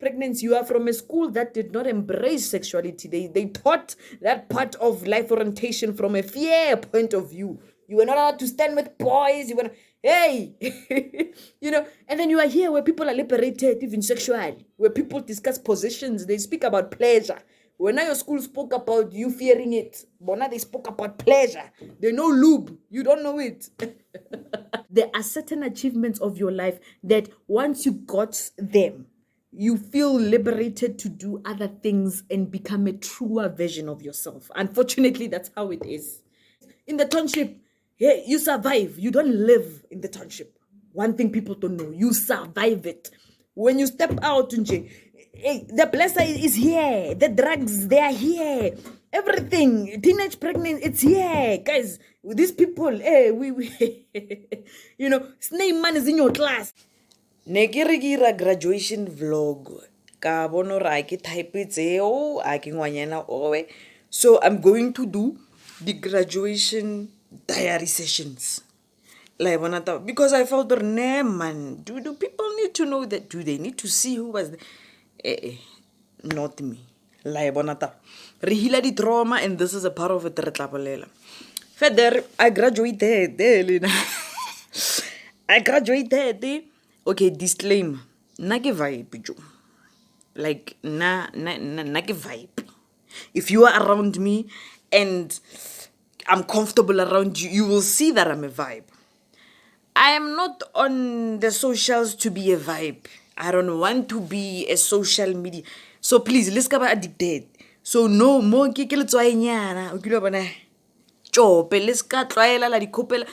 pregnancy, you are from a school that did not embrace sexuality. They taught that part of life orientation from a fear point of view. You were not allowed to stand with boys. You were, hey, and then you are here where people are liberated, even sexually, where people discuss positions, they speak about pleasure. When your school spoke about you fearing it, but now they spoke about pleasure. They know lube. You don't know it. There are certain achievements of your life that once you got them, you feel liberated to do other things and become a truer version of yourself. Unfortunately, that's how it is. In the township, hey, you survive. You don't live in the township. One thing people don't know, you survive it. When you step out, hey, the blesser is here. The drugs, they are here. Everything, teenage pregnant, it's here. Guys, these people, hey, we snake man is in your class. Nekirigira graduation vlog. Ka bono ra ke type tseo a ke ngwanyana owe. So I'm going to do the graduation diary sessions. Like because I felt man, do people need to know that? Do they need to see who was not me. Like re hila di trauma, and this is a part of it. Further, I graduated. I graduated. Okay, disclaimer. Nage vibe, jo. Like nage vibe. If you are around me and I'm comfortable around you, you will see that I'm a vibe. I am not on the socials to be a vibe. I don't want to be a social media. So please, let's go addicted. So no more ke letswainyana. O kile bona. Chope, let's ka tloela la dikopela.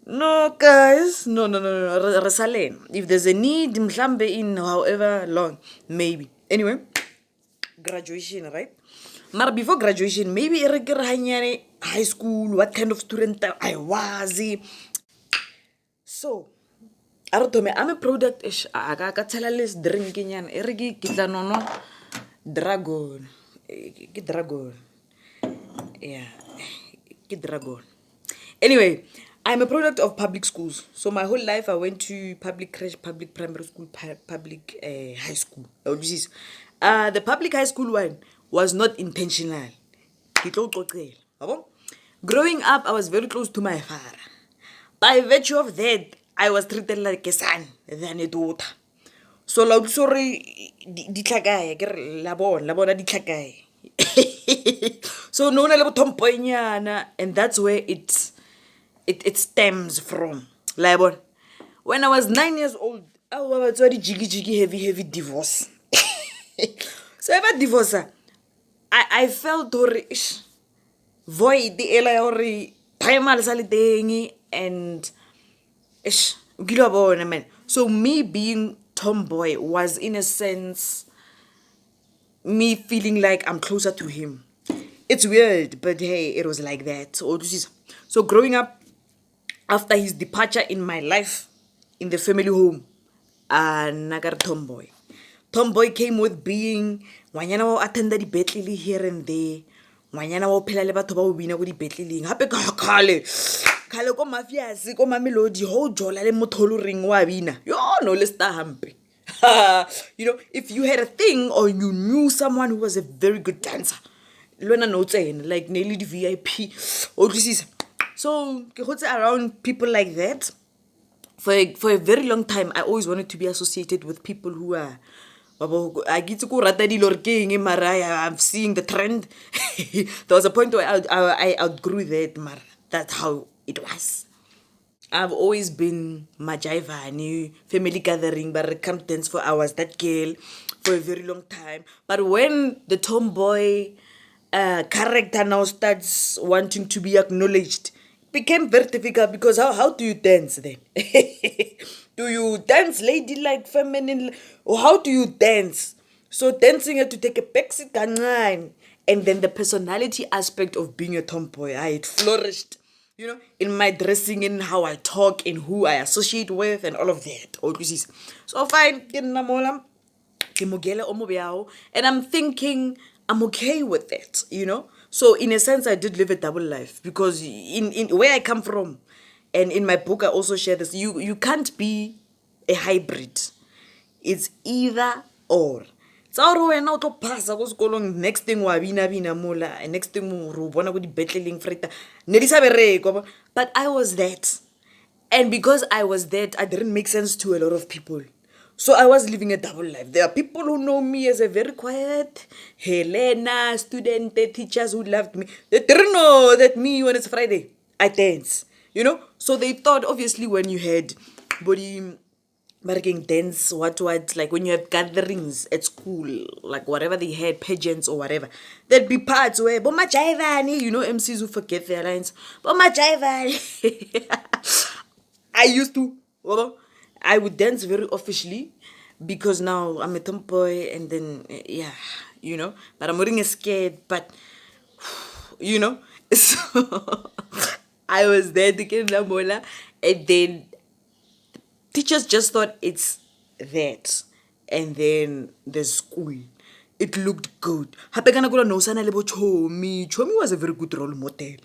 No guys, no. Resalen. If there's a need, mhlambe in however long, maybe. Anyway, graduation, right? But before graduation, maybe high school, what kind of student I was. So, I'm a product ish. I tell less drinking and erigi kitanono dragon. Dragon. Yeah. Dragon. Anyway, I'm a product of public schools. So my whole life I went to public crèche, public primary school, public high school. The public high school one was not intentional. Growing up, I was very close to my father. By virtue of that, I was treated like a son than a daughter. So, sorry, so no and that's where it stems from. When I was 9 years old, I was already jiggy heavy divorce. So ever divorce, I felt void the ela time and man. So me being tomboy was in a sense me feeling like I'm closer to him. It's weird, but hey, it was like that. So growing up, after his departure in my life, in the family home, nagar tomboy. Tomboy came with being wanyana wa attend the betlili here and there. Wanyana wa phela le batho ba o bina go di betliling. Hape ka kale ko mafiasi ko mamelodi ho jola le motholo ring wa bina. Yo no le sta hampe. If you had a thing or you knew someone who was a very good dancer, lona no tsena like nearly the VIP. So ke gotse around people like that. For a very long time, I always wanted to be associated with people who are I get to go I'm seeing the trend. There was a point where I outgrew that, mar. That's how it was. I've always been Majaivani, family gathering, but come dance for hours, that girl, for a very long time. But when the tomboy character now starts wanting to be acknowledged, it became very difficult because how do you dance then? Do you dance ladylike, feminine, or how do you dance? So dancing had to take a backseat, and then the personality aspect of being a tomboy, it flourished. In my dressing, in how I talk, in who I associate with, and all of that. So fine, and I'm thinking I'm okay with that, So in a sense, I did live a double life because in where I come from, and in my book I also share this. You can't be a hybrid. It's either or. tsa gore wena o tlo phasa ko sekolong, next thing wa bina mola, and next thing re o bona ko dibetleleng freta ne di sa bereko. But I was that, and because I was that, I didn't make sense to a lot of people. So I was living a double life. There are people who know me as a very quiet Helena student, teachers who loved me. They didn't know that me, when it's Friday, I dance, So they thought, obviously, when you had body marking dance, what, like when you have gatherings at school, like whatever they had, pageants or whatever, there'd be parts where, Boma Jaivani, MCs who forget their lines, Boma Jaivani. I used to, I would dance very officially because now I'm a tomboy, and then, but I'm wearing a skirt, but, so I was there to get La Mola, and then teachers just thought it's that, and then the school, it looked good. Chomi was a very good role model.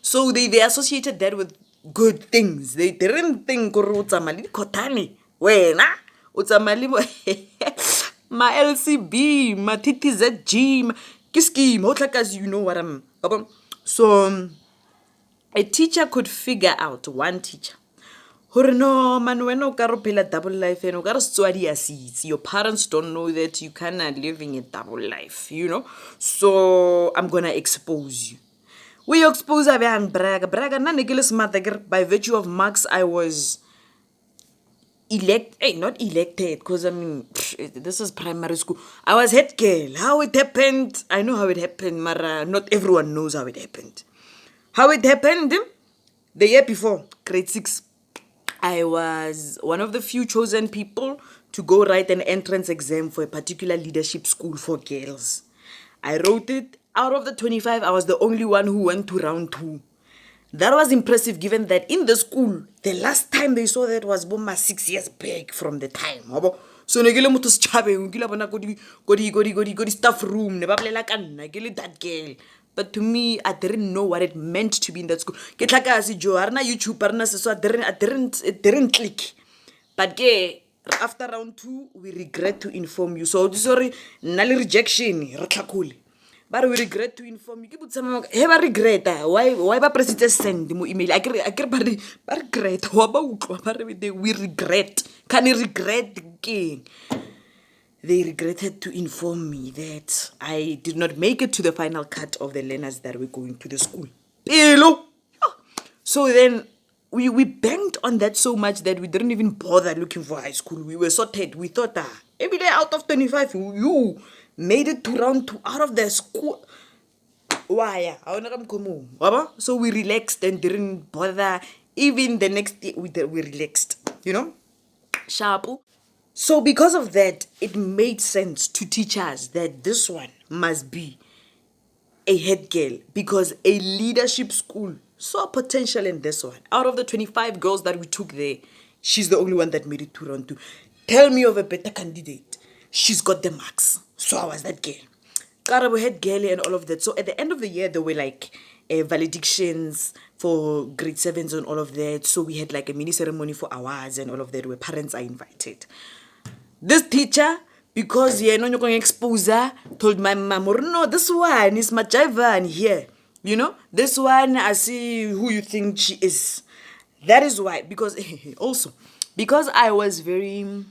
So they associated that with good things. They didn't think kotani wena utsamali ma LCB, ma TTZG, kiski, you know what I'm. So a teacher could figure out, one teacher, no, man, when you a double life, and your parents don't know that you cannot living a double life, So I'm gonna expose you. We expose Braga. By virtue of marks, I was not elected, because this is primary school. I was head girl. How it happened, I know how it happened, Mara. Not everyone knows how it happened. How it happened, the year before, grade 6, I was one of the few chosen people to go write an entrance exam for a particular leadership school for girls. I wrote it. Out of the 25, I was the only one who went to round 2. That was impressive, given that in the school, the last time they saw that was 6 years back from the time. So ne ke le motho setšhabeng, ke la bona go di staff room, ne ba bolela ka nna, ke le that girl. But to me, I didn't know what it meant to be in that school. Ke tlhaka se jo, arna YouTube, arna se, so it didn't click. But after round 2, we regret to inform you. So sorry, nale rejection, re tlhakole. But we regret to inform you. Hey, ba regret. Why ba presite send mo email? I ba regret. We regret. Can you regret again? They regretted to inform me that I did not make it to the final cut of the learners that were going to the school. Hello. So then we banged on that so much that we didn't even bother looking for high school. We were sorted. We thought, every day out of 25, you made it to round 2 out of the school. Why? So we relaxed and didn't bother. Even the next day, we relaxed. Sharp. So because of that, it made sense to teachers that this one must be a head girl, because a leadership school saw potential in this one. Out of the 25 girls that we took there, she's the only one that made it to round 2. Tell me of a better candidate. She's got the marks. So I was that girl. Karabo head girl and all of that. So at the end of the year, there were like valedictions for grade 7s and all of that. So we had like a mini ceremony for awards and all of that, where parents are invited. This teacher, because you're not going exposure, told my mom, no, this one is Majaivan here. This one, I see who you think she is. That is why, because also, because I was very,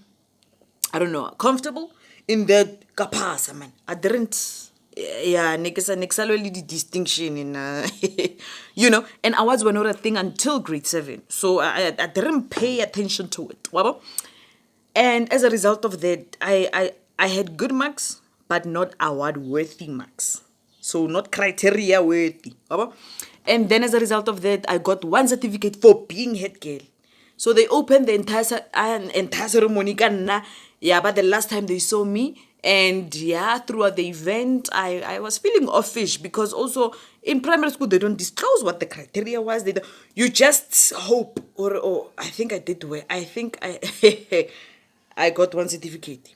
comfortable in that kapasa, man. I didn't, the distinction in, and awards were not a thing until grade 7. So I didn't pay attention to it. And as a result of that, I had good marks, but not award-worthy marks. So not criteria-worthy. And then as a result of that, I got one certificate for being head girl. So they opened the entire ceremony. But the last time they saw me, and throughout the event, I was feeling offish, because also in primary school, they don't disclose what the criteria was. You just hope, or I think I did well. I think I got one certificate,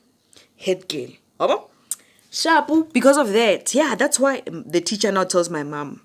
head girl. Sharp, because of that. That's why the teacher now tells my mom,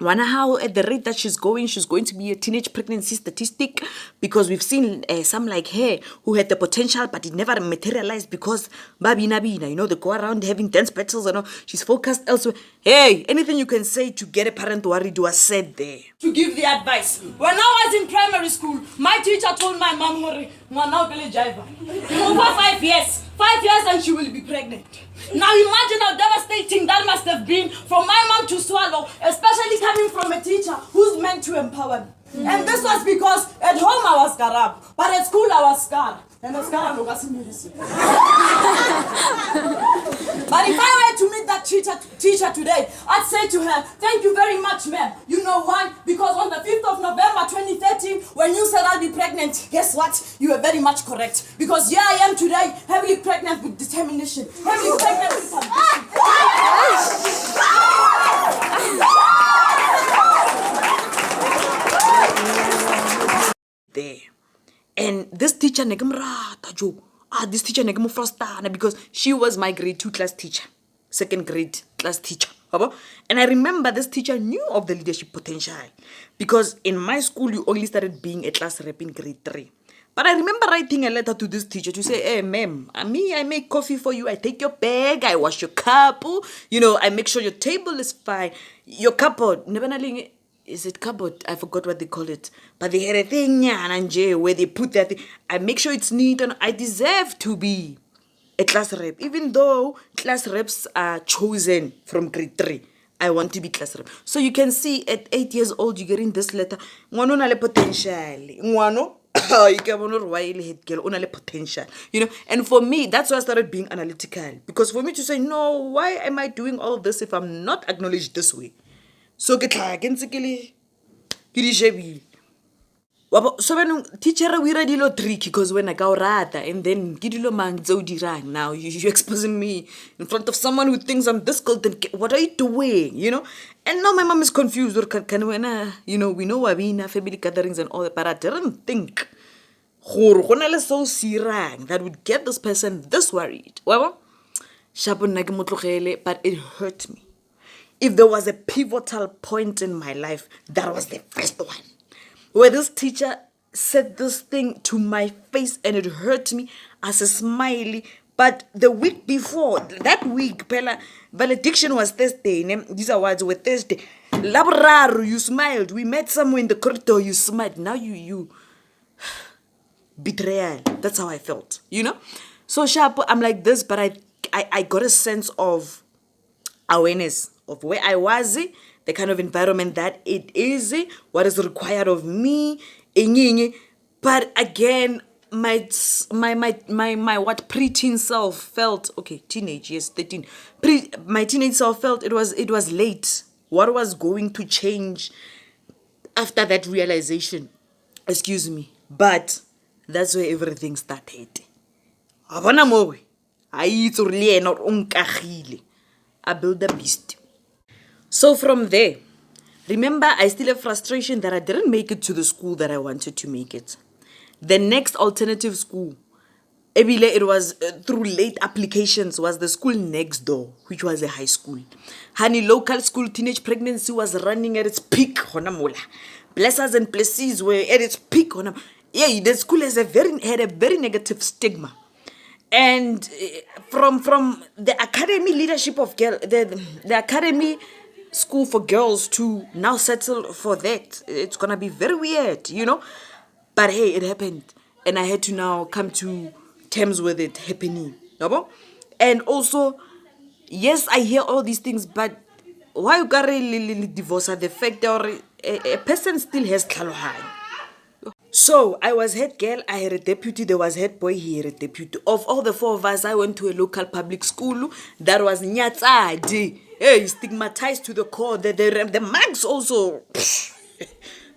Wonder how at the rate that she's going to be a teenage pregnancy statistic, because we've seen some like her who had the potential but it never materialized because babina bina, they go around having dance battles and all. She's focused elsewhere. Hey, anything you can say to get a parent worried was said there. To give the advice. When I was in primary school, my teacher told my mom, "Hore, mwana ukele jiva. For 5 years. 5 years and she will be pregnant." Now imagine how devastating that must have been for my mom to swallow, especially coming from a teacher who's meant to empower me. And this was because at home I was garab, but at school I was scarred. And the scar But if I were to meet that teacher today, I'd say to her, "Thank you very much, ma'am. You know why? Because on the 5th of November 2013, when you said I'll be pregnant, guess what? You were very much correct. Because here I am today, heavily pregnant with determination, heavily pregnant with ambition." There. And this teacher this teacher frustana, because she was my grade 2 class teacher, second grade class teacher. And I remember this teacher knew of the leadership potential, because in my school you only started being a class rep in grade 3. But I remember writing a letter to this teacher to say, "Hey, ma'am, I make coffee for you. I take your bag. I wash your cup. I make sure your table is fine. Your cupboard. Is it cupboard? I forgot what they call it. But they had a thing where they put that thing. I make sure it's neat, and I deserve to be a class rep. Even though class reps are chosen from grade 3, I want to be class rep." So you can see at 8 years old, you get in this letter. Ngwano na le potential. Ngwano, you can wonder why you head girl, una le potential. And for me, that's why I started being analytical. Because for me to say, no, why am I doing all this if I'm not acknowledged this way? So get like so when teacher we read dilo tricky, because when I go rata and then gidilo mang dirang, now you exposing me in front of someone who thinks I'm this good, then what are you doing? And now my mom is confused, or can we know Wabina family gatherings and all that, but I didn't think so sirang that would get this person this worried. But it hurt me. If there was a pivotal point in my life, that was the first one, where this teacher said this thing to my face and it hurt me as a smiley. But the week before, that week, valediction was Thursday. These awards were Thursday. Labraru, you smiled. We met somewhere in the corridor, you smiled. Now you betrayal. That's how I felt, So sharp, I'm like this, but I got a sense of awareness of where I was, the kind of environment that it is, what is required of me, but again, my what preteen self felt, okay, teenage, yes, 13, my teenage self felt it was late. What was going to change after that realization? Excuse me, but that's where everything started. I built a beast. So from there, remember, I still have frustration that I didn't make it to the school that I wanted to make it. The next alternative school, it was through late applications, was the school next door, which was a high school. Honey, local school teenage pregnancy was running at its peak. Blessers and blesses were at its peak. Yeah, the school had a very negative stigma. And from the academy leadership of girl, the academy school for girls to now settle for that, it's gonna be very weird, But hey, it happened, and I had to now come to terms with it happening. And also, yes, I hear all these things, but why you gotta divorce the fact that a person still has tlhalohanya. So I was head girl, I had a deputy, there was head boy, he had a deputy. Of all the 4 of us, I went to a local public school that was nyatsadi. Hey, stigmatized to the core. The marks also,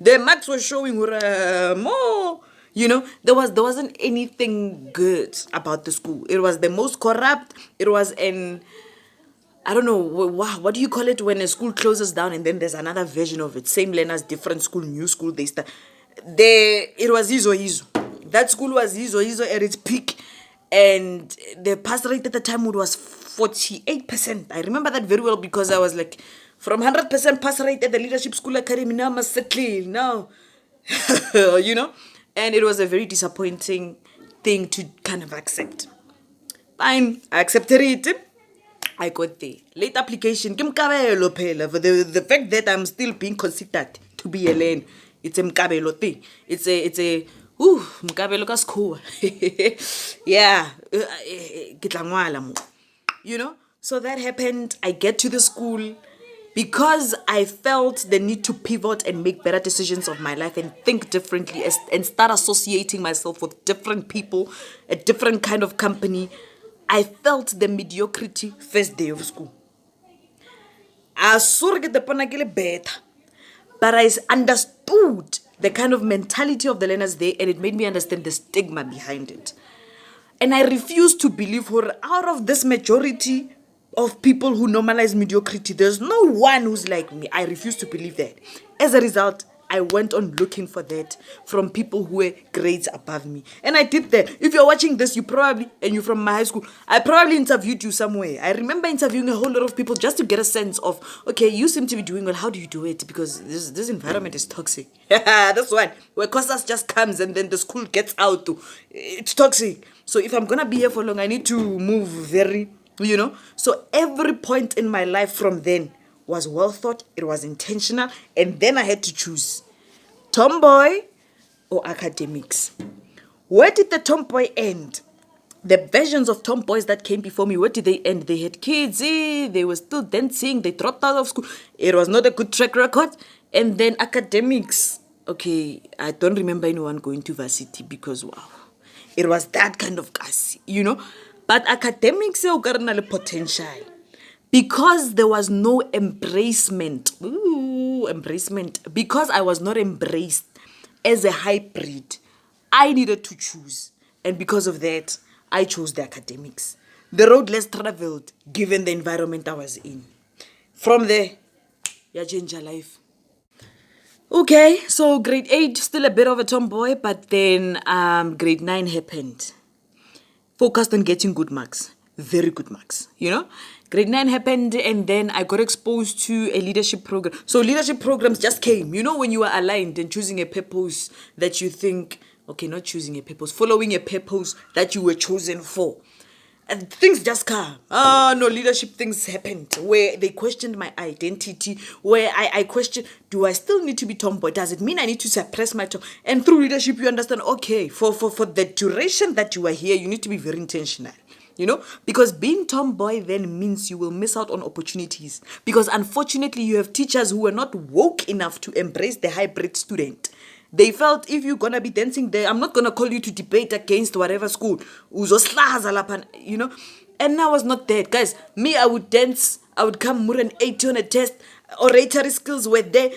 the marks were showing more. There wasn't anything good about the school. It was the most corrupt. It was I don't know, what do you call it when a school closes down and then there's another version of it? Same learners, different school, new school, they start. It was Izo. That school was Izo at its peak. And the pass rate at the time was 48%. I remember that very well because I was like, From 100% pass rate at the Leadership School Academy, now I must settle, now. And it was a very disappointing thing to kind of accept. Fine, I accepted it. I got there. Late application, ke mkabelo phela. For the fact that I'm still being considered to be a lane, it's a mkabelo thing. It's a mkabelo ka sekgowa. Yeah, ke tla ngwala mo. So that happened. I get to the school because I felt the need to pivot and make better decisions of my life and think differently and start associating myself with different people, a different kind of company. I felt the mediocrity first day of school. I saw get the panagile better, but I understood the kind of mentality of the learners there, and it made me understand the stigma behind it. And I refused to believe her out of this majority of people who normalize mediocrity, there's no one who's like me. I refuse to believe that. As a result, I went on looking for that from people who were grades above me. And I did that. If you're watching this, and you're from my high school, I probably interviewed you somewhere. I remember interviewing a whole lot of people just to get a sense of, okay, you seem to be doing well. How do you do it? Because this environment is toxic. That's why. Where COSAS just comes and then the school gets out. It's toxic. So if I'm going to be here for long, I need to move very, So every point in my life from then was well thought, it was intentional, and then I had to choose tomboy or academics. Where did the tomboy end? The versions of tomboys that came before me, where did they end? They had kids, they were still dancing, they dropped out of school. It was not a good track record. And then academics, okay, I don't remember anyone going to varsity because, wow, it was that kind of gas, But academics, potential. Because there was no embracement, because I was not embraced as a hybrid, I needed to choose. And because of that, I chose the academics. The road less traveled, given the environment I was in. From there, you change your life. Okay, so grade 8, still a bit of a tomboy, but then grade 9 happened. Focused on getting good marks, very good marks, Grade 9 happened, and then I got exposed to a leadership program. So leadership programs just came. When you are aligned and choosing a purpose that you think, okay, not choosing a purpose, following a purpose that you were chosen for. And things just come. No, leadership things happened where they questioned my identity, where I questioned, do I still need to be tomboy? Does it mean I need to suppress my tomboy? And through leadership, you understand, okay, for the duration that you are here, you need to be very intentional. Because being tomboy then means you will miss out on opportunities. Because unfortunately, you have teachers who are not woke enough to embrace the hybrid student. They felt if you're going to be dancing there, I'm not going to call you to debate against whatever school. And I was not that. Guys, me, I would dance. I would come more than 80 on a test. Oratory skills were there.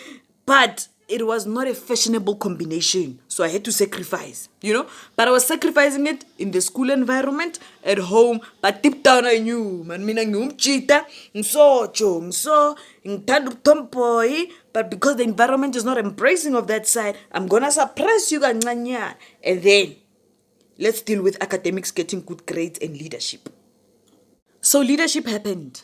But it was not a fashionable combination. So I had to sacrifice, But I was sacrificing it in the school environment, at home. But deep down I knew, man, mina ngumchita, tomboy. But because the environment is not embracing of that side, I'm going to suppress you. And then, let's deal with academics getting good grades and leadership. So leadership happened.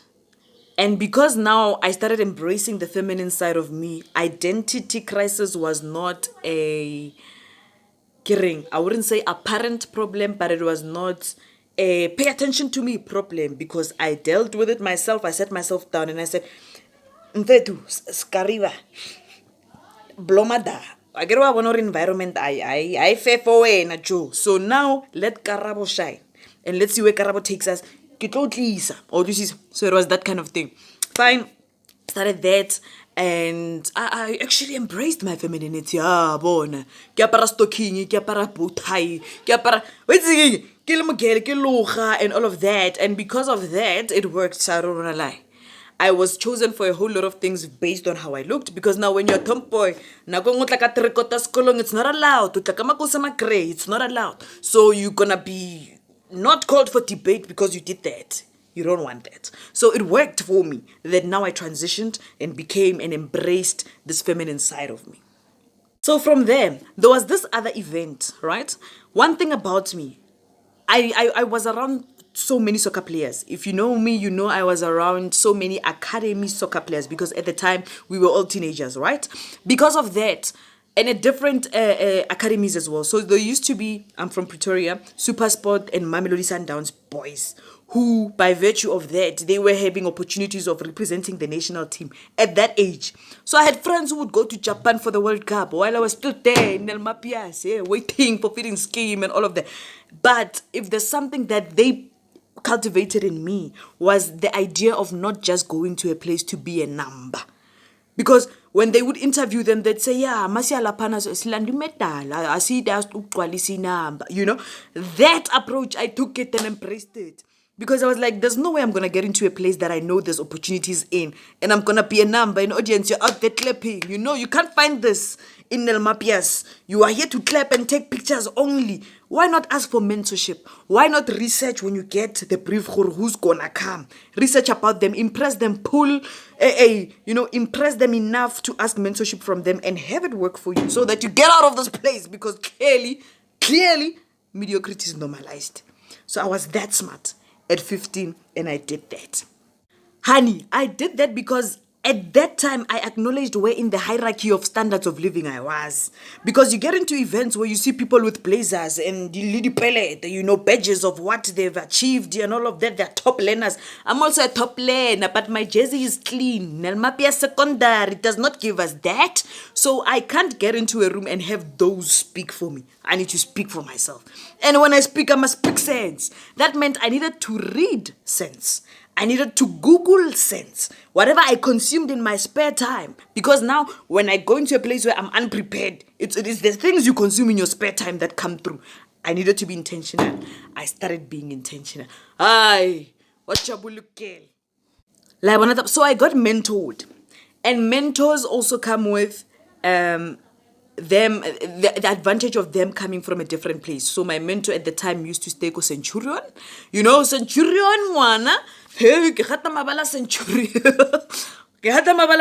And because now I started embracing the feminine side of me, identity crisis was not I wouldn't say apparent problem, but it was not a pay attention to me problem, because I dealt with it myself. I sat myself down and I said, Mfetu, skariva, blomada. I get one environment. I fair for na Joe. So now let Karabo shine. And let's see where Karabo takes us. So it was that kind of thing. Fine. Started that. And I actually embraced my femininity. Bona. Ke apara stocking, ke apara bow tie, ke apara and all of that. And because of that, it worked. So I don't wanna lie. I was chosen for a whole lot of things based on how I looked. Because now when you're a tomboy, it's not allowed. It's not allowed. So you're gonna be not called for debate because you did that. You don't want that. So it worked for me that now I transitioned and became and embraced this feminine side of me. So from there was this other event, right? One thing about me, I was around so many soccer players. If you know me, you know I was around so many academy soccer players because at the time we were all teenagers, right? Because of that, and at different academies as well. So there used to be, I'm from Pretoria, Supersport and Mamelodi Sundowns boys, who by virtue of that, they were having opportunities of representing the national team at that age. So I had friends who would go to Japan for the World Cup while I was still there in El Mapias, waiting for feeding scheme and all of that. But if there's something that they cultivated in me was the idea of not just going to a place to be a number. Because when they would interview them, they'd say, yeah, Masiala Panas Slandi Metal, I see there's Ukwalisi number. You know, that approach, I took it and embraced it. Because I was like, there's no way I'm going to get into a place that I know there's opportunities in. And I'm going to be a number, an audience, you're out there clapping. You know, you can't find this in El Mapias. You are here to clap and take pictures only. Why not ask for mentorship? Why not research when you get the brief who's going to come? Research about them, impress them, impress them enough to ask mentorship from them and have it work for you so that you get out of this place because clearly, mediocrity is normalized. So I was that smart at 15 and I did that. Honey, I did that because at that time I acknowledged where in the hierarchy of standards of living I was. Because you get into events where you see people with blazers and badges of what they've achieved and all of that. They're top learners. I'm also a top learner, but my jersey is clean. Nelmapia Secondary does not give us that. So I can't get into a room and have those speak for me. I need to speak for myself. And when I speak, I must speak sense. That meant I needed to read sense. I needed to Google sense. Whatever I consumed in my spare time. Because now, when I go into a place where I'm unprepared, it is the things you consume in your spare time that come through. I needed to be intentional. I started being intentional. So I got mentored. And mentors also come with the advantage of them coming from a different place. So my mentor at the time used to stay ko Centurion. You know, Centurion wana. Hey, ke gata mabala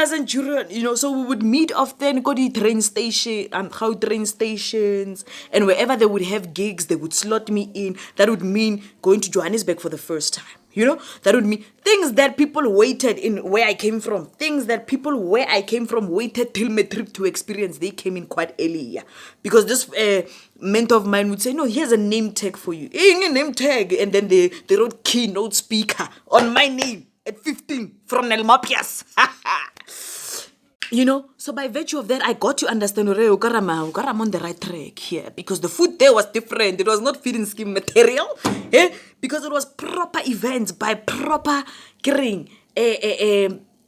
Centurion. You know, so we would meet often, go to train station, how train stations, and wherever they would have gigs, they would slot me in. That would mean going to Johannesburg for the first time. You know, that would mean things that people waited in where I came from. Things that people where I came from waited till Matric to experience. They came in quite early, yeah. Because this mentor of mine would say, no, here's a name tag for you. A name tag. And then they wrote keynote speaker on my name at 15 from El Mapias. You know, so by virtue of that, I got to understand, I'm on the right track here. Because the food there was different. It was not feeding scheme material. Because it was proper events by proper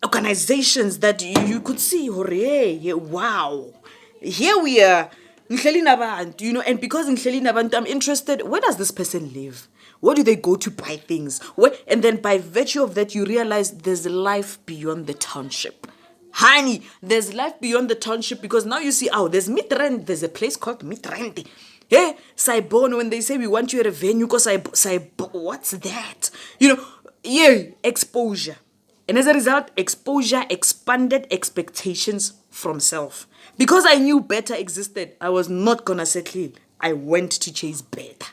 organizations that you could see, wow. Here we are. You know, and because in I'm interested, where does this person live? Where do they go to buy things? And then by virtue of that, you realize there's life beyond the township. Honey, there's life beyond the township because now you see, there's Mitrend. There's a place called Mitrend. Hey, Saibon, when they say we want you at a venue, because what's that? You know, exposure. And as a result, exposure expanded expectations from self. Because I knew better existed, I was not gonna settle. I went to chase better.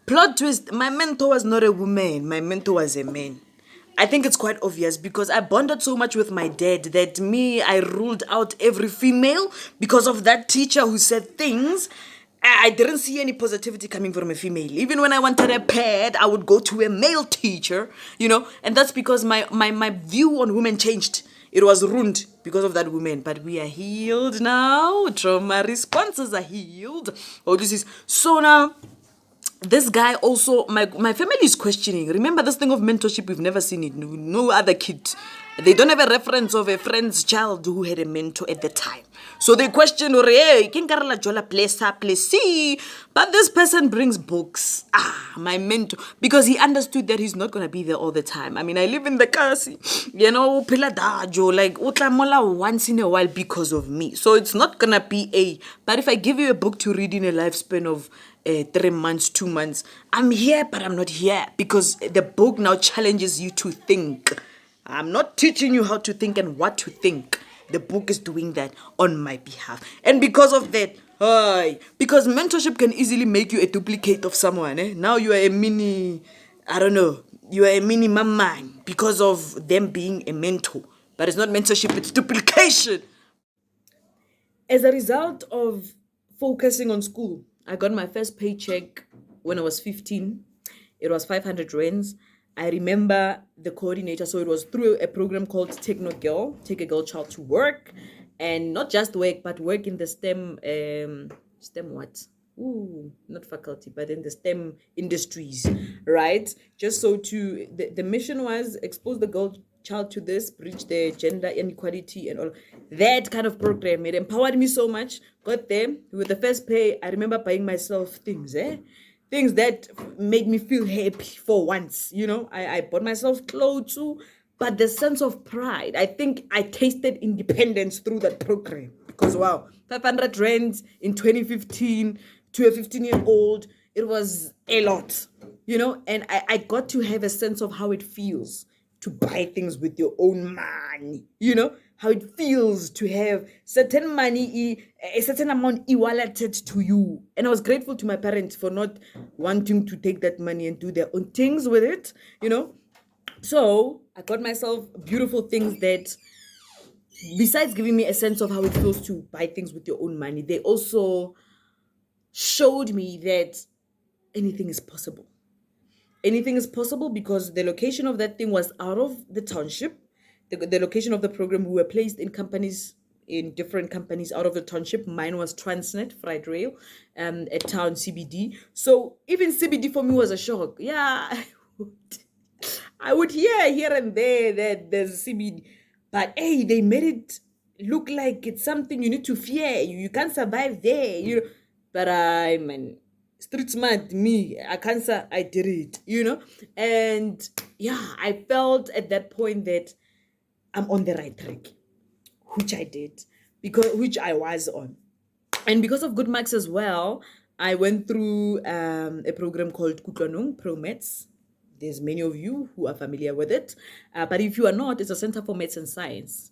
Plot twist, my mentor was not a woman. My mentor was a man. I think it's quite obvious because I bonded so much with my dad that I ruled out every female because of that teacher who said things. I didn't see any positivity coming from a female. Even when I wanted a pad, I would go to a male teacher, you know, and that's because my view on women changed. It was ruined because of that woman. But we are healed now. Trauma responses are healed. So now, this guy also, my family is questioning. Remember this thing of mentorship, we've never seen it. No other kid. They don't have a reference of a friend's child who had a mentor at the time. So they question, but this person brings books. My mentor. Because he understood that he's not going to be there all the time. I mean, I live in the Kasi. You know, like, once in a while because of me. So it's not going to be but if I give you a book to read in a lifespan of 3 months, 2 months, I'm here, but I'm not here. Because the book now challenges you to think. I'm not teaching you how to think and what to think. The book is doing that on my behalf. And because of that, Hi, because mentorship can easily make you a duplicate of someone. Now you are a mini, I don't know, you are a mini man because of them being a mentor. But it's not mentorship, it's duplication. As a result of focusing on school, I got my first paycheck when I was 15. It was 500 rands. I remember the coordinator, so it was through a program called Techno Girl, Take a Girl Child to Work, and not just work, but work in the STEM what? Ooh, not faculty, but in the STEM industries, right? Just so the mission was expose the girl child to this, bridge the gender inequality and all that kind of program. It empowered me so much. Got there with the first pay. I remember buying myself things that made me feel happy for once. I bought myself clothes too, but the sense of pride, I think I tasted independence through that program. Because wow, 500 rands in 2015 to a 15-year-old, it was a lot, and I got to have a sense of how it feels to buy things with your own money, how it feels to have certain money, a certain amount e-walleted to you. And I was grateful to my parents for not wanting to take that money and do their own things with it, So I got myself beautiful things that, besides giving me a sense of how it feels to buy things with your own money, they also showed me that anything is possible. Anything is possible because the location of that thing was out of the township. The location of the program, we were placed in different companies out of the township. Mine was Transnet, Fried Rail, at town CBD. So even CBD for me was a shock. Yeah, I would hear here and there that there's CBD. But hey, they made it look like it's something you need to fear. You can't survive there. But man, street smart me, I did it. And yeah, I felt at that point that I'm on the right track, which I did, which I was on. And because of good marks as well, I went through a program called Kutlwanong Pro Mets. There's many of you who are familiar with it. But if you are not, it's a Center for Maths and Science.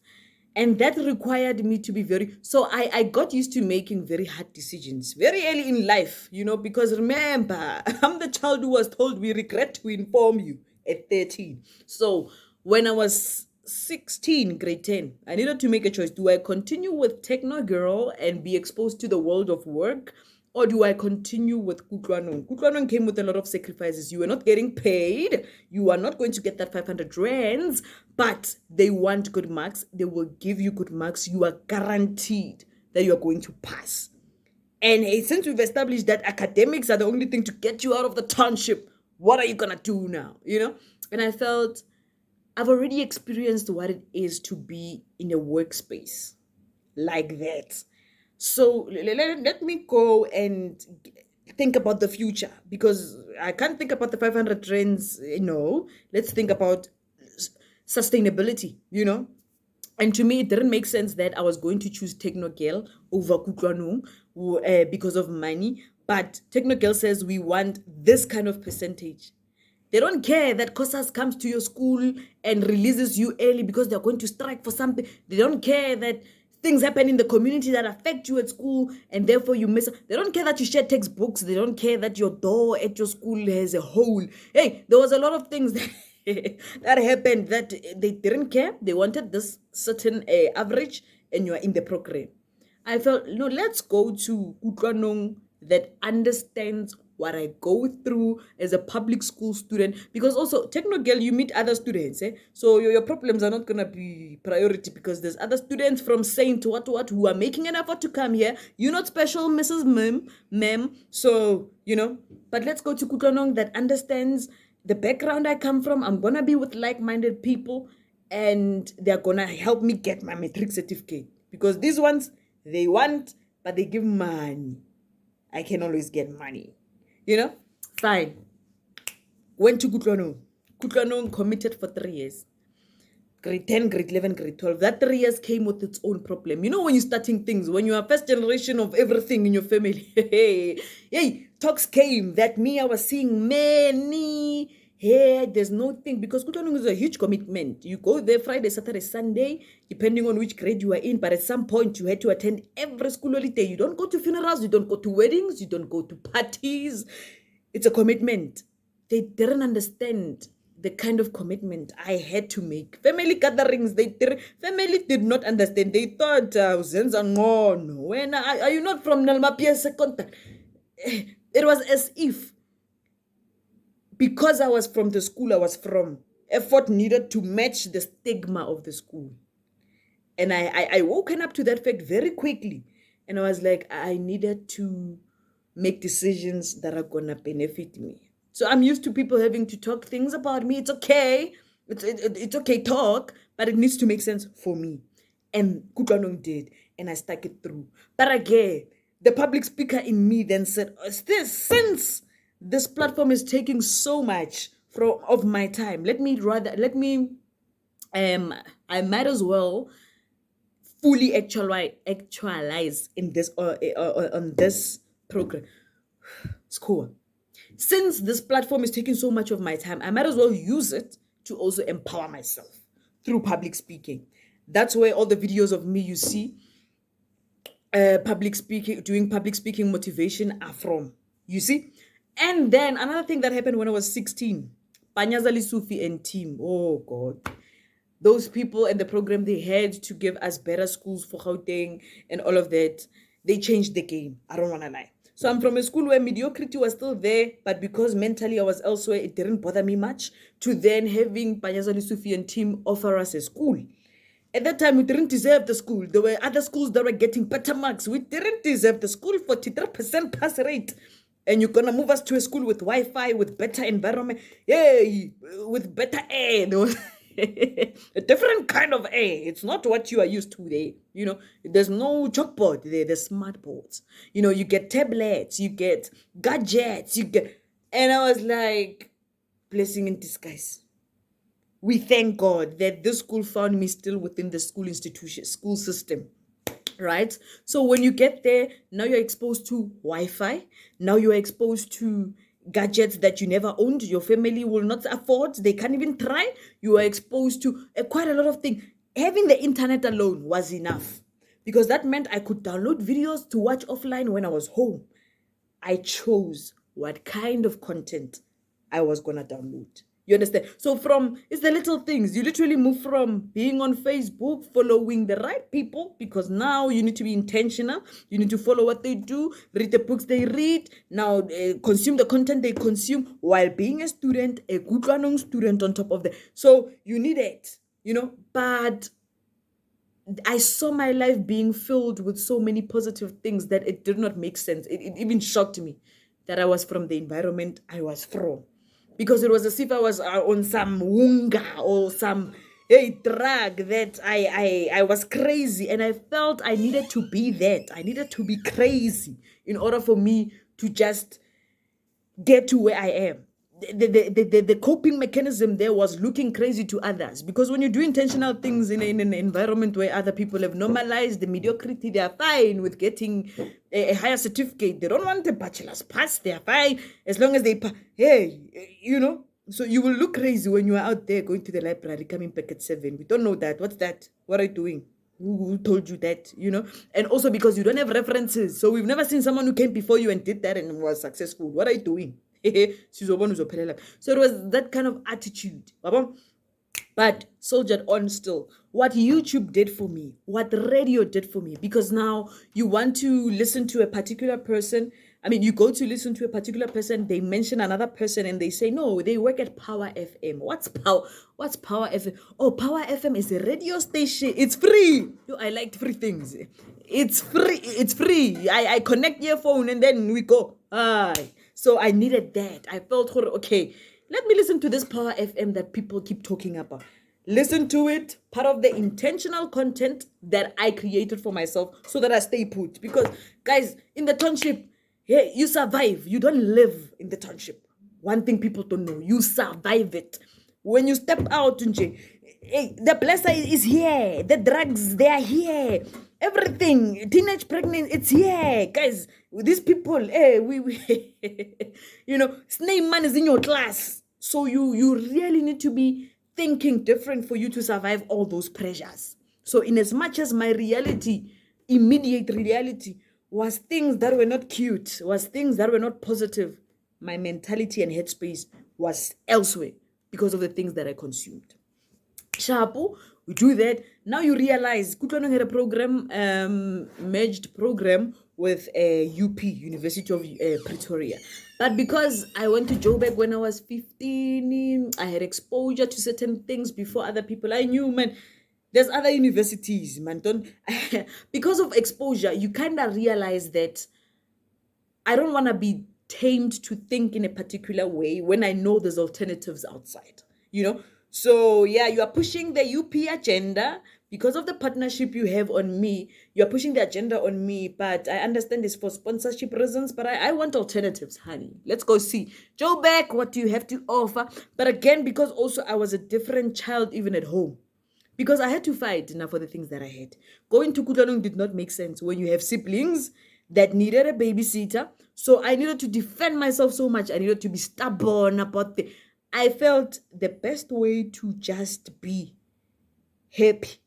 And that required me to be so I got used to making very hard decisions very early in life, because remember, I'm the child who was told we regret to inform you at 13. So when I was 16, grade 10, I needed to make a choice. Do I continue with Techno Girl and be exposed to the world of work? Or do I continue with Kutlwanong? Kutlwanong came with a lot of sacrifices. You were not getting paid. You are not going to get that 500 rands, but they want good marks. They will give you good marks. You are guaranteed that you are going to pass. And since we've established that academics are the only thing to get you out of the township, what are you going to do now? And I felt I've already experienced what it is to be in a workspace like that. So let me go and think about the future, because I can't think about the 500 trends. Let's think about sustainability, And to me, it didn't make sense that I was going to choose Techno Girl over Kutlwanong because of money. But Techno Girl says we want this kind of percentage. They don't care that COSAS comes to your school and releases you early because they're going to strike for something. They don't care that things happen in the community that affect you at school and therefore you miss. They don't care that you share textbooks. They don't care that your door at your school has a hole. Hey, there was a lot of things that happened that they didn't care. They wanted this certain average and you're in the program. I felt, no, let's go to Kutlwanong that understands what I go through as a public school student, because also Techno Girl, you meet other students, so your problems are not gonna be priority because there's other students from Saint what who are making an effort to come here. You're not special, Mrs. Ma'am. So but let's go to Kutlwanong that understands the background I come from. I'm gonna be with like-minded people, and they're gonna help me get my Matric certificate, because these ones, they want, but they give money. I can always get money. Fine. Went to Kutlwanong. Kutlwanong committed for 3 years. Grade 10, grade 11, grade 12. That 3 years came with its own problem. When you're starting things, when you are first generation of everything in your family, hey, talks came that I was seeing many Here, there's no thing because Kutwanung is a huge commitment. You go there Friday, Saturday, Sunday, depending on which grade you are in. But at some point, you had to attend every school holiday. You don't go to funerals, you don't go to weddings, you don't go to parties. It's a commitment. They didn't understand the kind of commitment I had to make. Family gatherings, family did not understand. They thought, when are you not from Nalmapia Second? It was as if because I was from the school I was from, effort needed to match the stigma of the school. And I woken up to that fact very quickly. And I was like, I needed to make decisions that are going to benefit me. So I'm used to people having to talk things about me. It's okay. It's okay, talk, but it needs to make sense for me. And Kutwanong did. And I stuck it through. But again, the public speaker in me then said, since this platform is taking so much of my time, I might as well fully actualize in this on this program. It's cool. Since this platform is taking so much of my time, I might as well use it to also empower myself through public speaking. That's where all the videos of me you see doing public speaking motivation are from. You see? And then another thing that happened when I was 16, Panyazali Sufi and team. Oh God. Those people in the program, they had to give us better schools for Gauteng and all of that. They changed the game. I don't want to lie. So I'm from a school where mediocrity was still there, but because mentally I was elsewhere, it didn't bother me much, to then having Panyazali Sufi and team offer us a school. At that time, we didn't deserve the school. There were other schools that were getting better marks. We didn't deserve the school, 43% pass rate. And you're going to move us to a school with Wi-Fi, with better environment, with better air. A different kind of air. It's not what you are used to there. There's no chalkboard there. There's smart boards. You get tablets, you get gadgets, and I was like, blessing in disguise. We thank God that this school found me still within the school system. Right? So when you get there, now you're exposed to Wi-Fi. Now you're exposed to gadgets that you never owned. Your family will not afford. They can't even try. You are exposed to quite a lot of things. Having the internet alone was enough because that meant I could download videos to watch offline when I was home. I chose what kind of content I was going to download. You understand? So it's the little things. You literally move from being on Facebook, following the right people, because now you need to be intentional. You need to follow what they do, read the books they read, now consume the content they consume while being a student, a good student on top of that. So you need it, but I saw my life being filled with so many positive things that it did not make sense. It even shocked me that I was from the environment I was from. Because it was as if I was on some wunga or some drug that I was crazy. And I felt I needed to be that. I needed to be crazy in order for me to just get to where I am. The coping mechanism there was looking crazy to others. Because when you do intentional things in an environment where other people have normalized the mediocrity, they are fine with getting a higher certificate. They don't want a bachelor's pass. They are fine as long as they So you will look crazy when you are out there going to the library, coming back at 7. We don't know that. What's that? What are you doing? Who told you that? And also because you don't have references. So we've never seen someone who came before you and did that and was successful. What are you doing? So it was that kind of attitude. But soldiered on still. What YouTube did for me, what radio did for me, because now you want to listen to a particular person. You go to listen to a particular person, they mention another person and they say, no, they work at Power FM. What's Power FM? Oh, Power FM is a radio station. It's free. I liked free things. It's free. I connect earphone and then we go. So I needed that. I felt, okay, let me listen to this Power FM that people keep talking about. Listen to it, part of the intentional content that I created for myself so that I stay put. Because, guys, in the township, you survive. You don't live in the township. One thing people don't know, you survive it. When you step out, the blesser is here. The drugs, they are here. Everything, teenage pregnant, it's here. Guys, these people, snake man is in your class. So you really need to be thinking different for you to survive all those pressures. So in as much as my reality, immediate reality, was things that were not cute, was things that were not positive, my mentality and headspace was elsewhere because of the things that I consumed. Shapo, we do that. Now you realize Kutlwanong had a program, merged program with UP, University of Pretoria. But because I went to Joburg when I was 15, I had exposure to certain things before other people. I knew, man, there's other universities, man. Don't because of exposure, you kind of realize that I don't want to be tamed to think in a particular way when I know there's alternatives outside, you know? So, yeah, you are pushing the UP agenda because of the partnership you have on me. You're pushing the agenda on me, but I understand it's for sponsorship reasons, but I want alternatives, honey. Let's go see. Joe Beck, what do you have to offer? But again, because also I was a different child even at home. Because I had to fight enough for the things that I had. Going to Kutlwanong did not make sense when you have siblings that needed a babysitter. So I needed to defend myself so much. I needed to be stubborn about the... I felt the best way to just be happy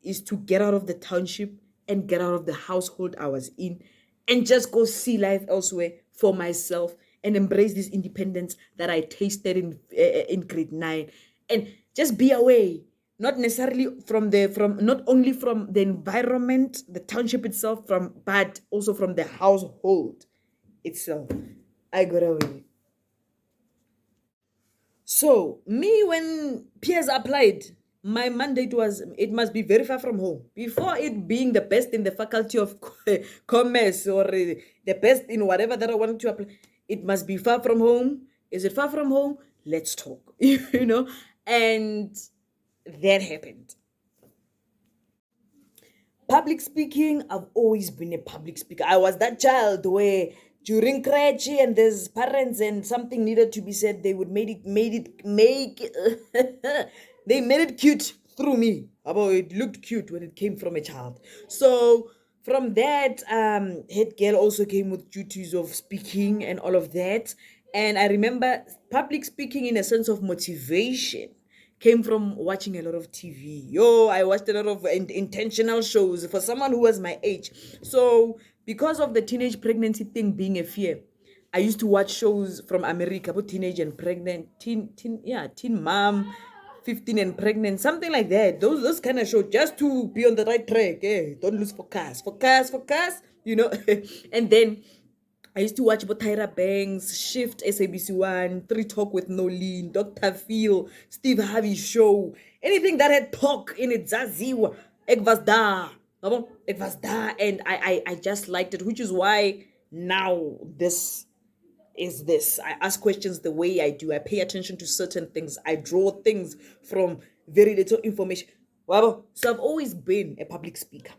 is to get out of the township and get out of the household I was in and just go see life elsewhere for myself and embrace this independence that I tasted in grade 9 and just be away, not necessarily from not only from the environment, the township itself, but also from the household itself. I got away. So me, when peers applied, my mandate was it must be very far from home. Before it being the best in the faculty of commerce or the best in whatever that I wanted to apply, it must be far from home. Is it far from home? Let's talk. You know, and that happened. Public speaking, I've always been a public speaker. I was that child where during crèche and there's parents and something needed to be said, they would make they made it cute through me. About it looked cute when it came from a child. So from that, head girl also came with duties of speaking and all of that. And I remember public speaking in a sense of motivation came from watching a lot of TV. Yo, I watched a lot of intentional shows for someone who was my age. So because of the teenage pregnancy thing being a fear, I used to watch shows from America about teenage and pregnant, teen mom, 15 and pregnant, something like that. Those kind of shows just to be on the right track. Don't lose focus, you know. And then I used to watch Tyra Banks, Shift, SABC One, Three Talk with Nolene, Dr. Phil, Steve Harvey's show, anything that had talk in it, Zaziwa, ek was da, and I just liked it, which is why now this is this. I ask questions the way I do. I pay attention to certain things. I draw things from very little information. So I've always been a public speaker.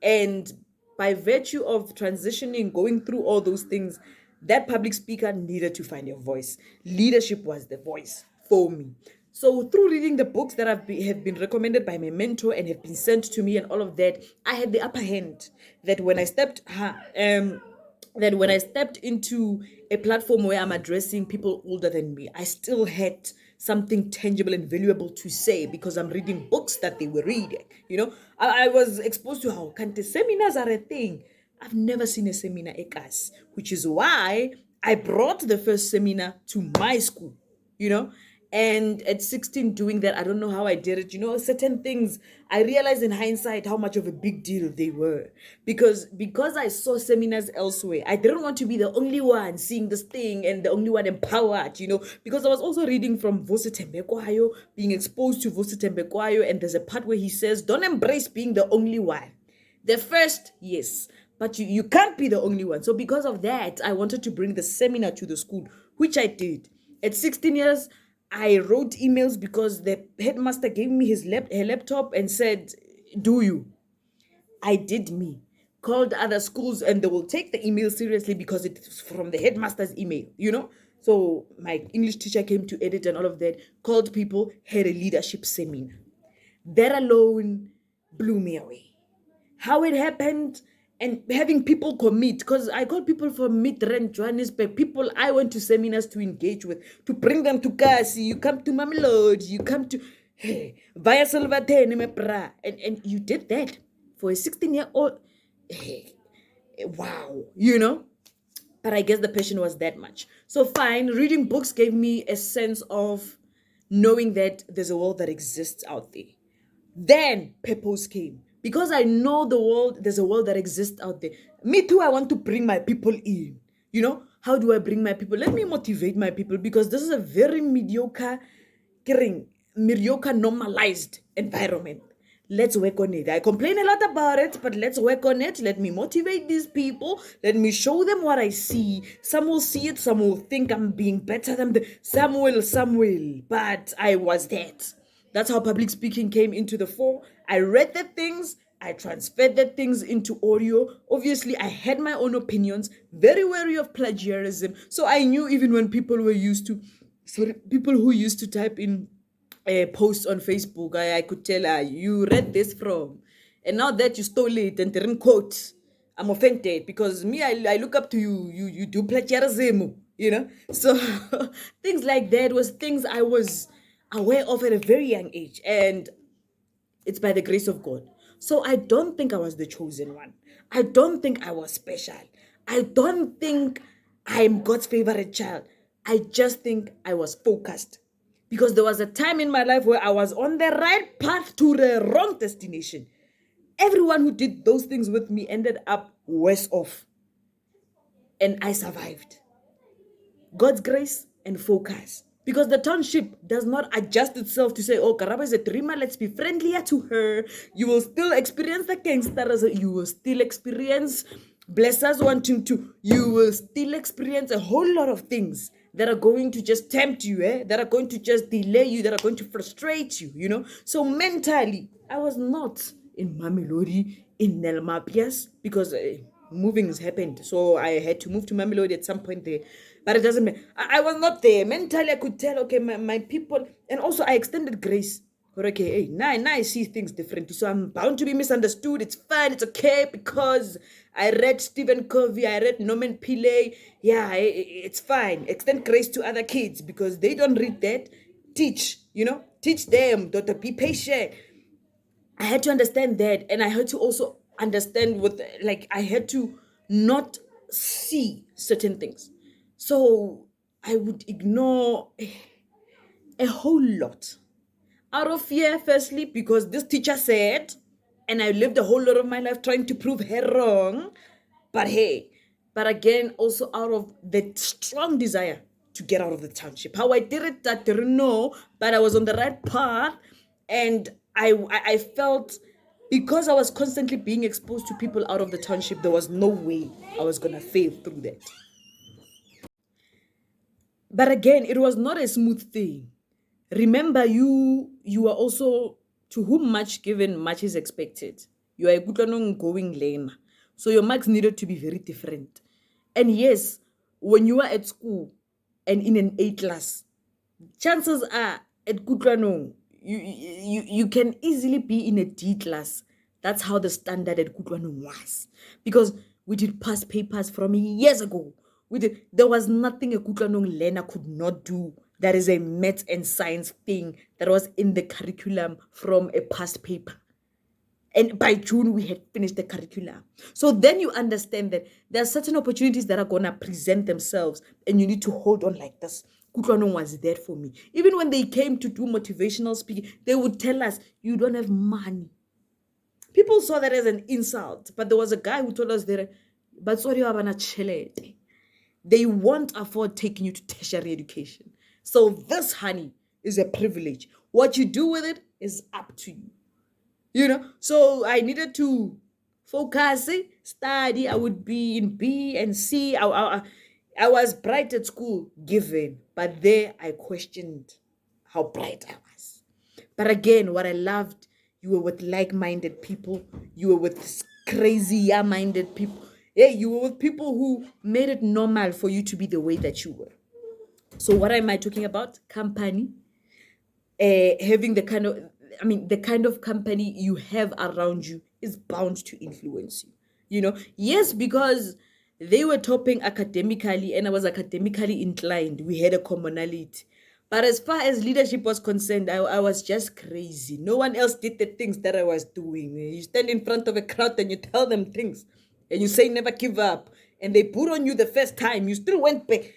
And by virtue of transitioning, going through all those things, that public speaker needed to find a voice. Leadership was the voice for me. So through reading the books that have been recommended by my mentor and have been sent to me and all of that, I had the upper hand that when I stepped into a platform where I'm addressing people older than me, I still had something tangible and valuable to say because I'm reading books that they were reading. You know, I was exposed to how Kante seminars are a thing. I've never seen a seminar ekas, which is why I brought the first seminar to my school, you know. And at 16 doing that, I don't know how I did it. You know, certain things, I realized in hindsight how much of a big deal they were. Because I saw seminars elsewhere, I didn't want to be the only one seeing this thing and the only one empowered, you know. Because I was also reading from Vusi, being exposed to Vusi, and there's a part where he says, don't embrace being the only one. The first, yes, but you can't be the only one. So because of that, I wanted to bring the seminar to the school, which I did. At 16 years, I wrote emails because the headmaster gave me her laptop and said, do you? I did me. Called other schools and they will take the email seriously because it's from the headmaster's email, you know? So my English teacher came to edit and all of that, called people, had a leadership seminar. That alone blew me away. How it happened and having people commit, because I got people from Midrand, Johannesburg, people I went to seminars to engage with, to bring them to Kasi. You come to Mamelodi, you come to via Silverton, and you did that for a 16-year-old. Hey, wow, But I guess the passion was that much. So fine, reading books gave me a sense of knowing that there's a world that exists out there. Then purpose came. Because I know there's a world that exists out there. Me too, I want to bring my people in. How do I bring my people? Let me motivate my people, because this is a very mediocre, normalized environment. Let's work on it. I complain a lot about it, but let's work on it. Let me motivate these people. Let me show them what I see. Some will see it. Some will think I'm being better than them. Some will. But I was that. That's how public speaking came into the fore. I read the things. I transferred the things into audio. Obviously, I had my own opinions. Very wary of plagiarism. So I knew even when people who used to type in a post on Facebook, I could tell you read this from, and now that you stole it and didn't quote, I'm offended, because me, I look up to you. You do plagiarism, So things like that was things I was aware of at a very young age, and it's by the grace of God. So I don't think I was the chosen one. I don't think I was special. I don't think I'm God's favorite child. I just think I was focused. Because there was a time in my life where I was on the right path to the wrong destination. Everyone who did those things with me ended up worse off. And I survived. God's grace and focus. Because the township does not adjust itself to say, oh, Karaba is a dreamer, let's be friendlier to her. You will still experience the gangsters. You will still experience blessers wanting to. You will still experience a whole lot of things that are going to just tempt you, that are going to just delay you, that are going to frustrate you, So mentally, I was not in Mamelodi, in Nelmapias, because moving has happened. So I had to move to Mamelodi at some point there. But it doesn't matter. I was not there. Mentally, I could tell, okay, my people, and also I extended grace. But okay, hey, now I see things differently. So I'm bound to be misunderstood. It's fine. It's okay, because I read Stephen Covey. I read Norman Pillay. Yeah, it's fine. Extend grace to other kids because they don't read that. Teach, teach them. Don't be patient. I had to understand that. And I had to also understand I had to not see certain things. So I would ignore a whole lot. Out of fear, firstly, because this teacher said, and I lived a whole lot of my life trying to prove her wrong. But again, also out of the strong desire to get out of the township. How I did it, I didn't know, but I was on the right path. And I felt, because I was constantly being exposed to people out of the township, there was no way I was going to fail through that. But again, it was not a smooth thing. Remember, you are also, to whom much given, much is expected. You are a good going learner. So your marks needed to be very different. And yes, when you are at school and in an A class, chances are at Kutlanong, you can easily be in a D class. That's how the standard at Kutlanong was. Because we did past papers from years ago. There was nothing a Kutlanong learner could not do. That is a maths and science thing that was in the curriculum from a past paper. And by June, we had finished the curriculum. So then you understand that there are certain opportunities that are going to present themselves, and you need to hold on like this. Kutlanong was there for me. Even when they came to do motivational speaking, they would tell us, you don't have money. People saw that as an insult, but there was a guy who told us there, but sorry, they won't afford taking you to tertiary education. So this, honey, is a privilege. What you do with it is up to you. So I needed to focus, study. I would be in B and C. I was bright at school, given. But there I questioned how bright I was. But again, what I loved, you were with like-minded people. You were with crazy, yeah-minded people. Yeah, you were with people who made it normal for you to be the way that you were. So what am I talking about? Company. Having the kind of company you have around you is bound to influence you. Yes, because they were topping academically and I was academically inclined. We had a commonality. But as far as leadership was concerned, I was just crazy. No one else did the things that I was doing. You stand in front of a crowd and you tell them things and you say never give up. And they put on you the first time. You still went back.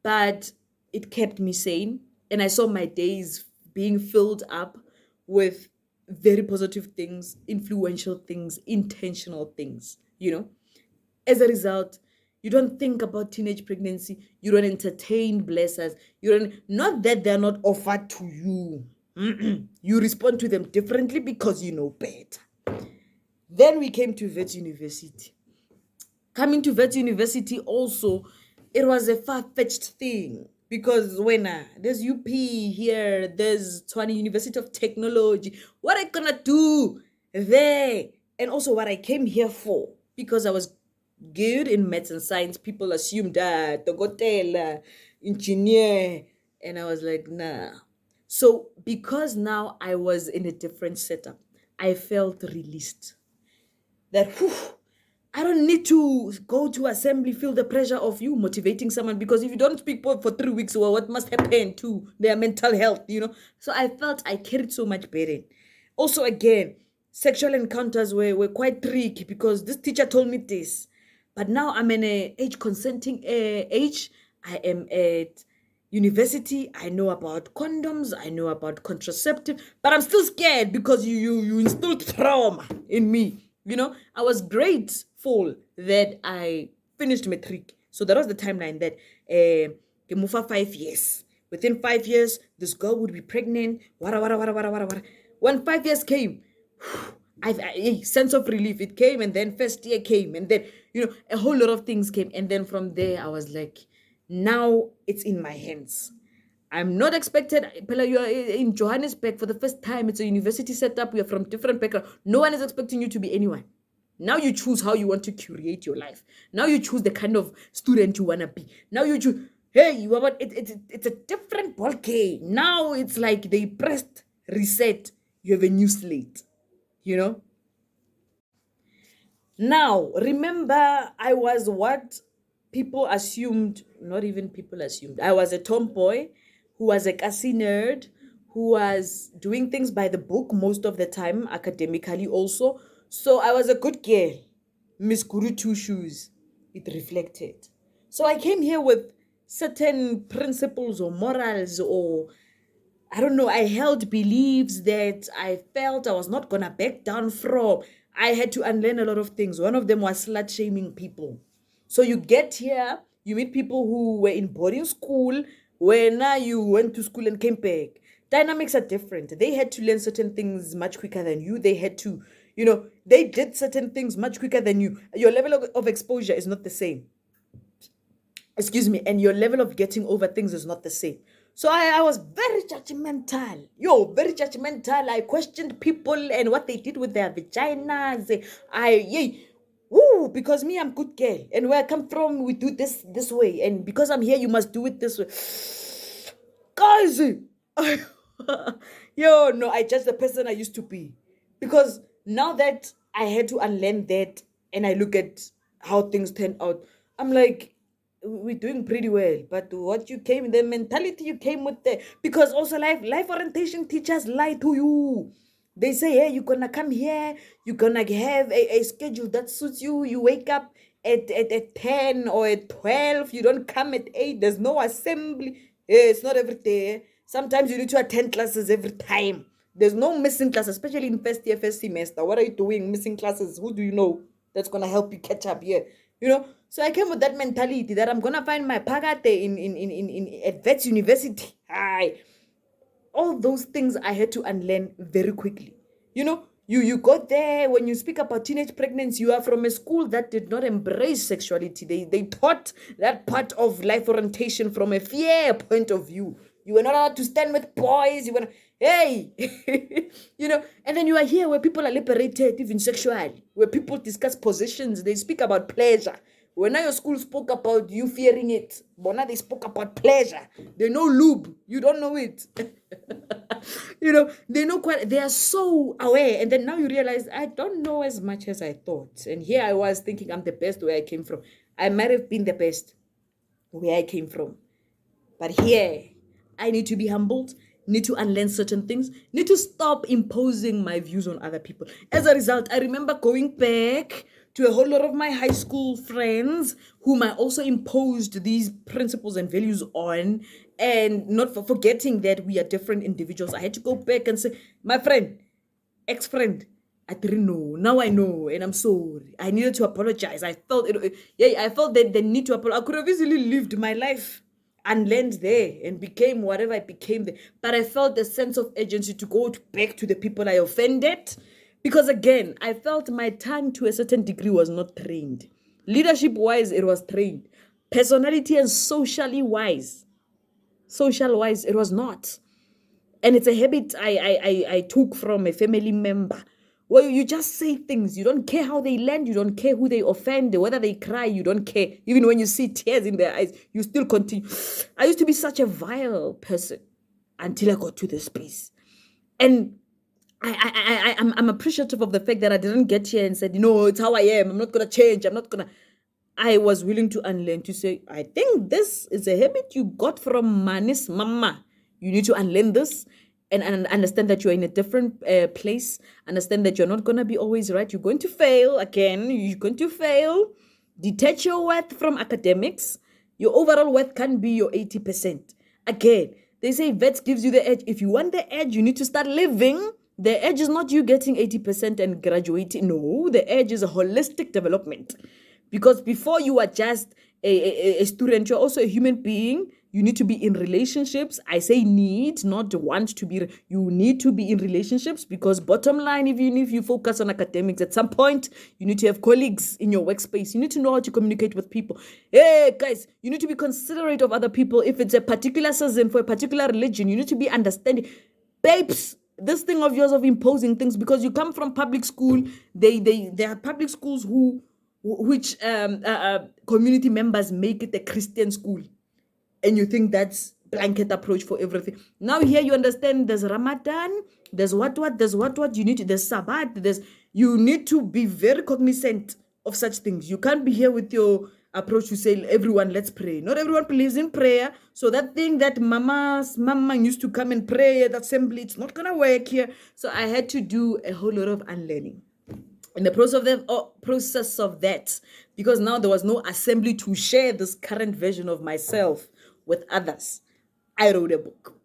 But it kept me sane. And I saw my days being filled up with very positive things, influential things, intentional things. As a result, you don't think about teenage pregnancy, you don't entertain blessers, you don't, not that they're not offered to you. You respond to them differently because you know better. Then we came to Wits University. Coming to Wits University also, it was a far-fetched thing because when there's UP here, there's Tshwane University of Technology. What I gonna do there? And also what I came here for, because I was good in maths and science. People assumed dokotela, engineer, and I was like, nah. So because now I was in a different setup, I felt released. That whew, I don't need to go to assembly, feel the pressure of you motivating someone, because if you don't speak for 3 weeks, well, what must happen to their mental health? So I felt I carried so much burden. Also, again, sexual encounters were quite tricky because this teacher told me this. But now I'm in a age consenting age. I am at university. I know about condoms. I know about contraceptive, but I'm still scared because you instilled trauma in me. I was grateful that I finished Matric. So that was the timeline that ke move for 5 years. Within 5 years, this girl would be pregnant. Wara, wara, wara, wara, wara, wara. When 5 years came, a sense of relief. It came, and then first year came, and then a whole lot of things came, and then from there I was like, now it's in my hands. I'm not expected. Pella, you are in Johannesburg for the first time. It's a university setup. We are from different backgrounds. No one is expecting you to be anyone. Now you choose how you want to curate your life. Now you choose the kind of student you want to be. Now you choose, hey, it's a different ball game. Now it's like they pressed reset. You have a new slate. Now, remember, I was what people assumed, not even people assumed. I was a tomboy who was a kasi nerd, who was doing things by the book most of the time, academically also. So I was a good girl. Miss Guru Two Shoes. It reflected. So I came here with certain principles or morals, or I don't know, I held beliefs that I felt I was not going to back down from. I had to unlearn a lot of things. One of them was slut shaming people. So you get here, you meet people who were in boarding school, where now you went to school and came back. Dynamics are different. They had to learn certain things much quicker than you. They had to, they did certain things much quicker than you. Your level of exposure is not the same. Excuse me. And your level of getting over things is not the same. So I was very judgmental. Very judgmental. I questioned people and what they did with their vaginas. Because me, I'm good girl. And where I come from, we do this way. And because I'm here, you must do it this way. Guys, no, I judge the person I used to be. Because now that I had to unlearn that and I look at how things turned out, I'm like, we're doing pretty well, but what you came, the mentality you came with there, because also life orientation teachers lie to you. They say, hey, you're gonna come here, you're gonna have a schedule that suits you. You wake up at 10 or at 12, you don't come at 8, there's no assembly. It's not every day. Sometimes you need to attend classes every time. There's no missing classes, especially in first year, first semester. What are you doing missing classes? Who do you know that's gonna help you catch up here? So I came with that mentality that I'm gonna find my pagate in at Wits University. All those things I had to unlearn very quickly. You got there. When you speak about teenage pregnancy, you are from a school that did not embrace sexuality. They taught that part of life orientation from a fear point of view. You were not allowed to stand with boys. You were hey, and then you are here where people are liberated, even sexually, where people discuss positions, they speak about pleasure. When your school spoke about you fearing it, but now they spoke about pleasure. They know lube, you don't know it. They know quite, they are so aware. And then now you realize, I don't know as much as I thought. And here I was thinking I'm the best where I came from. I might have been the best where I came from. But here, I need to be humbled, need to unlearn certain things, need to stop imposing my views on other people. As a result, I remember going back to a whole lot of my high school friends whom I also imposed these principles and values on, and not for forgetting that we are different individuals. I had to go back and say, my friend, ex-friend, I didn't know. Now I know, and I'm sorry. I needed to apologize. I felt it. Yeah, I felt that the need to apologize. I could have easily lived my life and land there and became whatever I became there. But I felt a sense of urgency to go back to the people I offended. Because again, I felt my tongue to a certain degree was not trained. Leadership-wise, it was trained. Personality and social-wise, it was not. And it's a habit I took from a family member. Well, you just say things. You don't care how they land. You don't care who they offend, whether they cry. You don't care. Even when you see tears in their eyes, you still continue. I used to be such a vile person until I got to this space. And I'm appreciative of the fact that I didn't get here and said, it's how I am. I'm not going to change. I was willing to unlearn, to say, I think this is a habit you got from Manis Mama. You need to unlearn this and understand that you're in a different place. Understand that you're not going to be always right. You're going to fail again. You're going to fail. Detach your worth from academics. Your overall worth can be your 80%. Again, they say Wits gives you the edge. If you want the edge, you need to start living. The edge is not you getting 80% and graduating. No, the edge is a holistic development. Because before you are just a student, you're also a human being. You need to be in relationships. I say need, not want to be. You need to be in relationships because bottom line, even if you focus on academics, at some point, you need to have colleagues in your workspace. You need to know how to communicate with people. Hey, guys, you need to be considerate of other people. If it's a particular season for a particular religion, you need to be understanding. Babes, this thing of yours of imposing things, because you come from public school, there are public schools which community members make it a Christian school. And you think that's blanket approach for everything. Now here you understand there's Ramadan, there's what, you need to, there's Sabbath, you need to be very cognizant of such things. You can't be here with your approach to say, everyone, let's pray. Not everyone believes in prayer. So that thing that mama used to come and pray at assembly, it's not going to work here. So I had to do a whole lot of unlearning. In the process of that, because now there was no assembly to share this current version of myself with others, I wrote a book,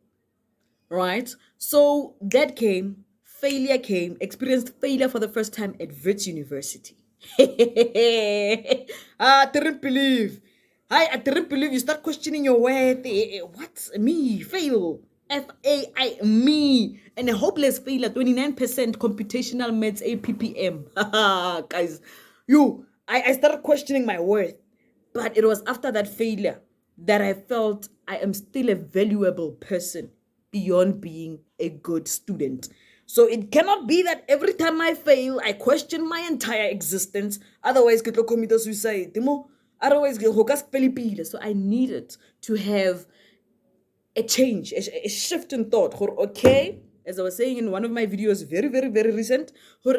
right? So that came, failure came, experienced failure for the first time at Wits University. I didn't believe. I didn't believe. You start questioning your worth. What? Me? Fail? FAI, me, and a hopeless failure, 29% computational maths, APPM. Guys, I started questioning my worth. But it was after that failure that I felt I am still a valuable person beyond being a good student. So it cannot be that every time I fail, I question my entire existence. Otherwise, get commit suicide. Otherwise, so I needed to have a change, a shift in thought. Okay, as I was saying in one of my videos, very, very, very recent,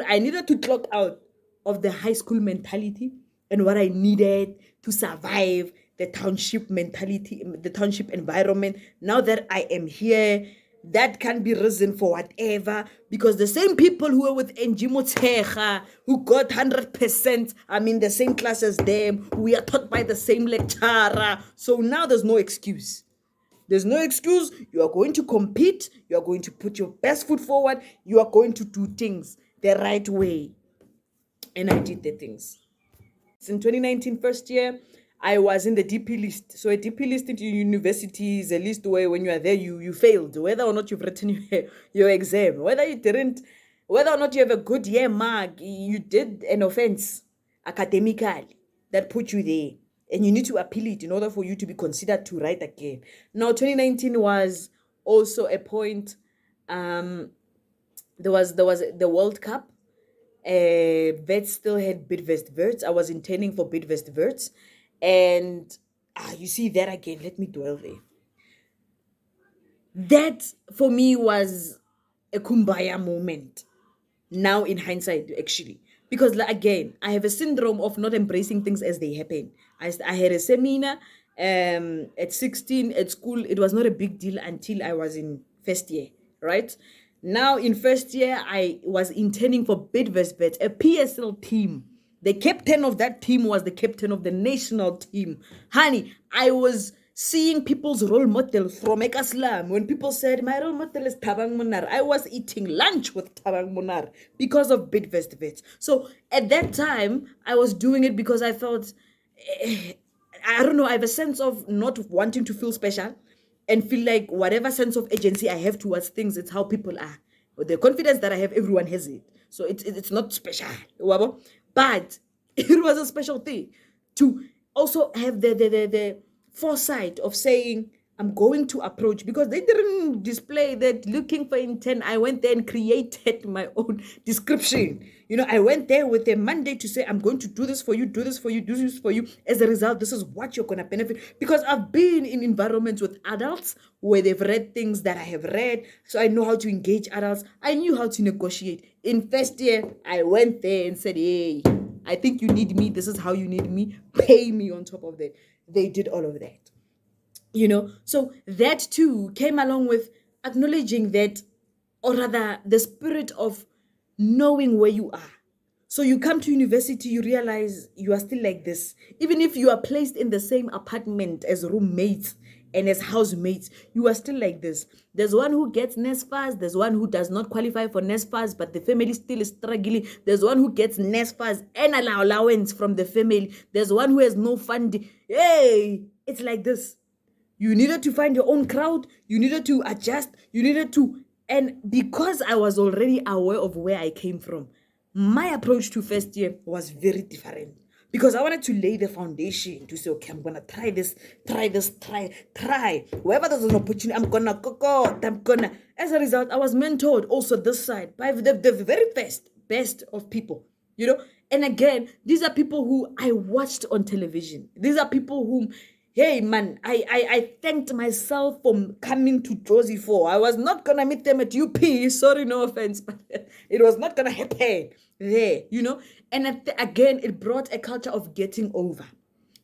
I needed to clock out of the high school mentality and what I needed to survive the township mentality, the township environment. Now that I am here, that can be reason for whatever, because the same people who were with Njimo Techa, who got 100%, I'm in the same class as them, we are taught by the same lecturer. So now there's no excuse. There's no excuse. You are going to compete. You are going to put your best foot forward. You are going to do things the right way. And I did the things. In 2019, first year, I was in the DP list. So a DP list into university is a list where when you are there, you failed. Whether or not you've written your exam, whether or not you have a good year mark, you did an offense academically that put you there. And you need to appeal it in order for you to be considered to write again. Now, 2019 was also a point. There was the World Cup. Wits still had Bidvest Wits. I was intending for Bidvest Wits. And you see that again. Let me dwell there. That for me was a kumbaya moment now in hindsight, actually. Because like, again, I have a syndrome of not embracing things as they happen. I had a seminar at 16 at school. It was not a big deal until I was in first year, right? Now in first year, I was interning for Bidvest, a PSL team. The captain of that team was the captain of the national team. Honey, I was seeing people's role models from Ekaslam. When people said, my role model is Tabang Munar, I was eating lunch with Tabang Munar because of Bidvest. So at that time, I was doing it because I felt, I don't know, I have a sense of not wanting to feel special and feel like whatever sense of agency I have towards things, it's how people are. With the confidence that I have, everyone has it. So it's not special. But it was a special thing to also have the foresight of saying, I'm going to approach, because they didn't display that looking for intent. I went there and created my own description. I went there with a mandate to say, I'm going to do this for you, do this for you, do this for you. As a result, this is what you're going to benefit. Because I've been in environments with adults where they've read things that I have read. So I know how to engage adults. I knew how to negotiate. In first year, I went there and said, hey, I think you need me. This is how you need me. Pay me on top of that. They did all of that. So that too came along with acknowledging that, or rather the spirit of knowing where you are. So you come to university, you realize you are still like this. Even if you are placed in the same apartment as roommates and as housemates, you are still like this. There's one who gets NSFAS, there's one who does not qualify for NSFAS, but the family still is struggling. There's one who gets NSFAS and an allowance from the family. There's one who has no funding. Hey, it's like this. You needed to find your own crowd. You needed to adjust. And because I was already aware of where I came from, my approach to first year was very different. Because I wanted to lay the foundation to say, okay, I'm going to try this. Wherever there's an opportunity, I'm going to. As a result, I was mentored also this side by the very best of people, And again, these are people who I watched on television. These are people whom, hey man, I thanked myself for coming to Josie for. I was not gonna meet them at UP. Sorry, no offense, but it was not gonna happen there, And again, it brought a culture of getting over.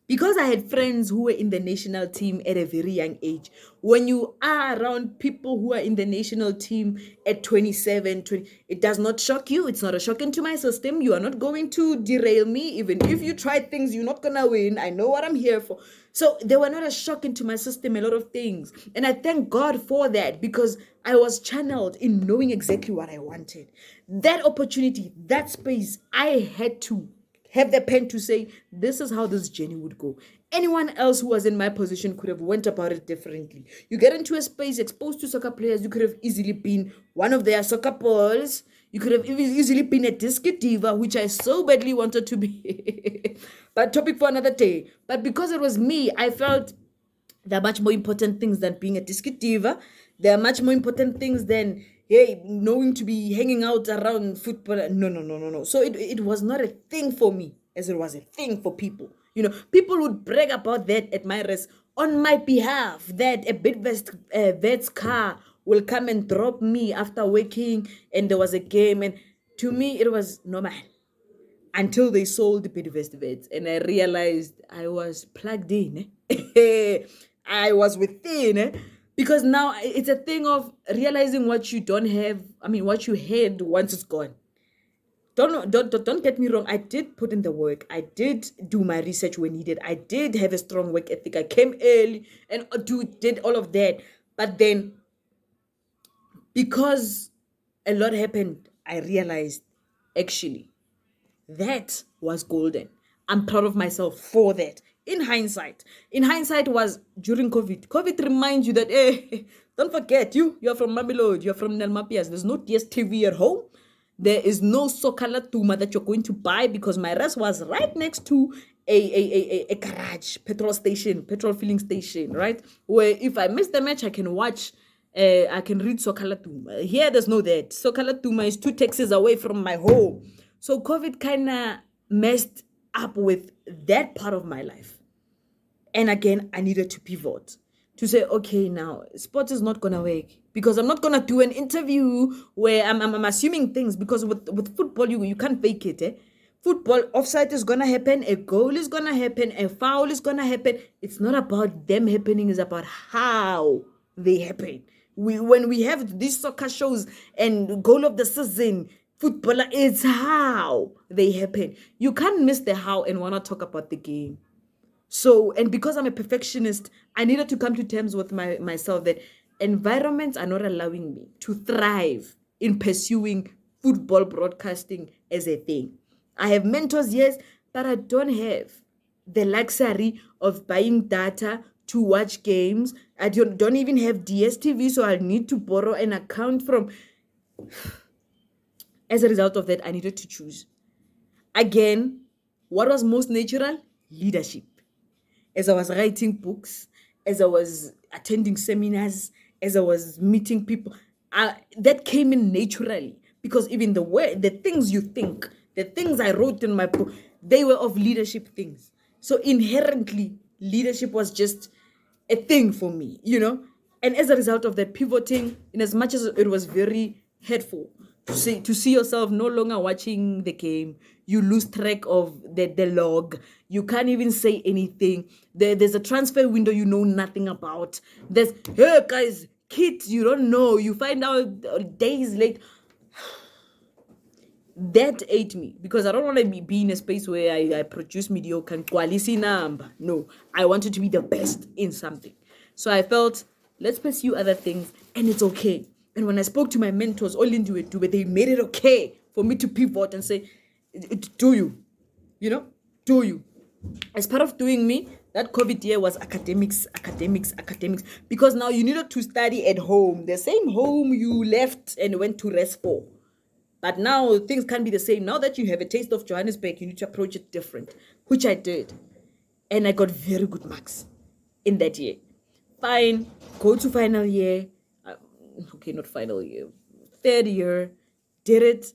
Because I had friends who were in the national team at a very young age. When you are around people who are in the national team at 27, 20, it does not shock you. It's not a shock into my system. You are not going to derail me. Even if you try things, you're not going to win. I know what I'm here for. So they were not a shock into my system, a lot of things. And I thank God for that, because I was channeled in knowing exactly what I wanted. That opportunity, that space, I had to have the pen to say, this is how this journey would go. Anyone else who was in my position could have went about it differently. You get into a space exposed to soccer players, you could have easily been one of their soccer balls. You could have easily been a disc diva, which I so badly wanted to be. But topic for another day. But because it was me, I felt there are much more important things than being a disc diva. There are much more important things than, hey, knowing to be hanging out around football. No. So it was not a thing for me, as it was a thing for people. People would brag about that at my rest on my behalf, that a vet's car will come and drop me after working and there was a game. And to me, it was normal. Until they sold the Bidvest Vets and I realized I was plugged in. I was within. Because now it's a thing of realizing what you don't have. What you had once it's gone. Don't get me wrong. I did put in the work. I did do my research when needed. I did have a strong work ethic. I came early and did all of that. But then, because a lot happened, I realized, actually, that was golden. I'm proud of myself for that. In hindsight was during COVID. COVID reminds you that, hey, don't forget, you're from Mamelodi, you're from Nelmapias. There's no DSTV at home. There is no Sokala Tuma that you're going to buy, because my rest was right next to a garage, petrol filling station, right? Where if I miss the match, I can watch, I can read Sokala Tuma. Here, there's no that. Sokala Tuma is 2 taxis away from my home. So COVID kind of messed up with that part of my life. And again, I needed to pivot to say, okay, now, sports is not going to work. Because I'm not gonna do an interview where I'm assuming things, because with football you can't fake it. Football, offside is gonna happen, a goal is gonna happen, a foul is gonna happen. It's not about them happening, it's about how they happen. When we have these soccer shows and goal of the season, footballer, it's how they happen. You can't miss the how and wanna talk about the game. So, and because I'm a perfectionist, I needed to come to terms with myself that environments are not allowing me to thrive in pursuing football broadcasting as a thing. I have mentors, yes, but I don't have the luxury of buying data to watch games. I don't even have DSTV, so I need to borrow an account from. As a result of that, I needed to choose. Again, what was most natural? Leadership. As I was writing books, as I was attending seminars, as I was meeting people, that came in naturally, because even the things you think, the things I wrote in my book, they were of leadership things. So inherently, leadership was just a thing for me, And as a result of that pivoting, in as much as it was very hurtful to see yourself no longer watching the game, you lose track of the log. You can't even say anything. There's a transfer window you know nothing about. There's, hey guys, kids you don't know. You find out days late. That ate me, because I don't want to be in a space where I produce mediocre quality number. No, I wanted to be the best in something. So I felt, let's pursue other things, and it's okay. And when I spoke to my mentors, all into it, they made it okay for me to pivot and say, do you, do you. As part of doing me, that COVID year was academics, because now you needed to study at home, the same home you left and went to rest for. But now things can't be the same. Now that you have a taste of Johannesburg, you need to approach it different, which I did. And I got very good marks in that year. Fine, go to final year. Okay, not final year. Third year, did it,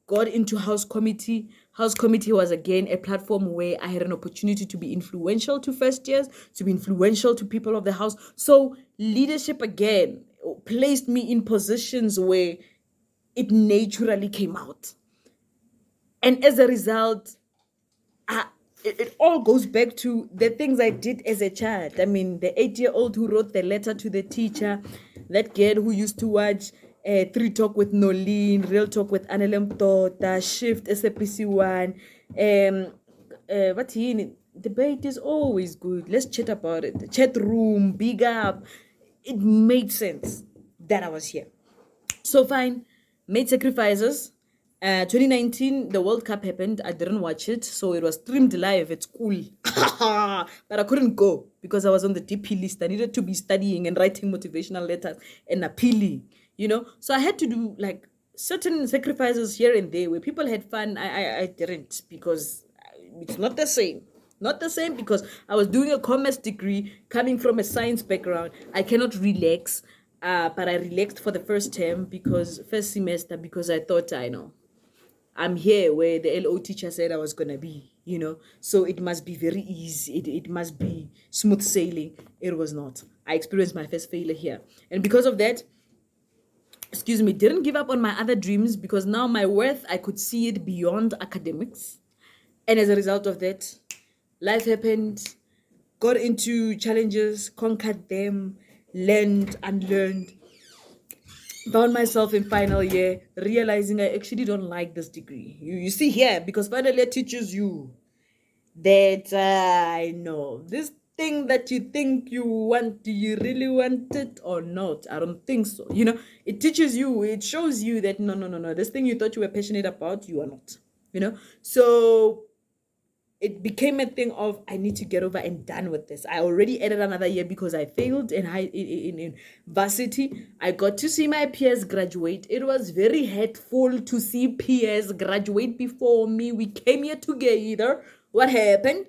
got into House Committee. House Committee was again a platform where I had an opportunity to be influential to first years, to be influential to people of the house. So leadership again placed me in positions where it naturally came out. And as a result, it all goes back to the things I did as a child. I mean, the 8-year-old who wrote the letter to the teacher, that girl who used to watch Three Talk with Nolene, Real Talk with Annelem Tota, Shift, SAPC1, debate is always good. Let's chat about it. Chat room, big up. It made sense that I was here. So fine, made sacrifices. 2019, the World Cup happened. I didn't watch it, so it was streamed live at school. But I couldn't go because I was on the DP list. I needed to be studying and writing motivational letters and appealing, So I had to do like certain sacrifices here and there where people had fun. I didn't, because it's not the same. Not the same, because I was doing a commerce degree coming from a science background. I cannot relax. But I relaxed for the first semester, because I thought, I know, I'm here where the LO teacher said I was going to be, So it must be very easy. It must be smooth sailing. It was not. I experienced my first failure here. And because of that, didn't give up on my other dreams, because now my worth, I could see it beyond academics. And as a result of that, life happened, got into challenges, conquered them, learned, unlearned, found myself in final year, realizing I actually don't like this degree. You see here, because final year teaches you that, I know, this thing that you think you want, do you really want it or not? I don't think so. It teaches you, it shows you that, no, this thing you thought you were passionate about, you are not, So it became a thing of, I need to get over and done with this. I already added another year because I failed in varsity. I got to see my peers graduate. It was very hurtful to see peers graduate before me. We came here together. What happened?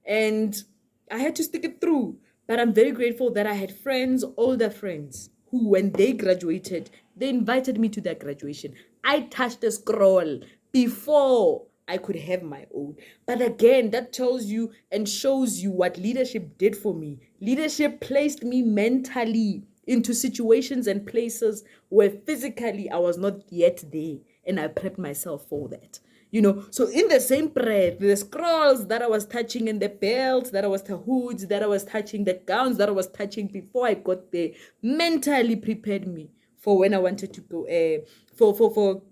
And I had to stick it through. But I'm very grateful that I had friends, older friends, who when they graduated, they invited me to their graduation. I touched the scroll before I could have my own. But again, that tells you and shows you what leadership did for me. Leadership placed me mentally into situations and places where physically I was not yet there, and I prepped myself for that. So in the same breath, the scrolls that I was touching and the belts that I was, the hoods that I was touching, the gowns that I was touching before I got there, mentally prepared me for when I wanted to go, for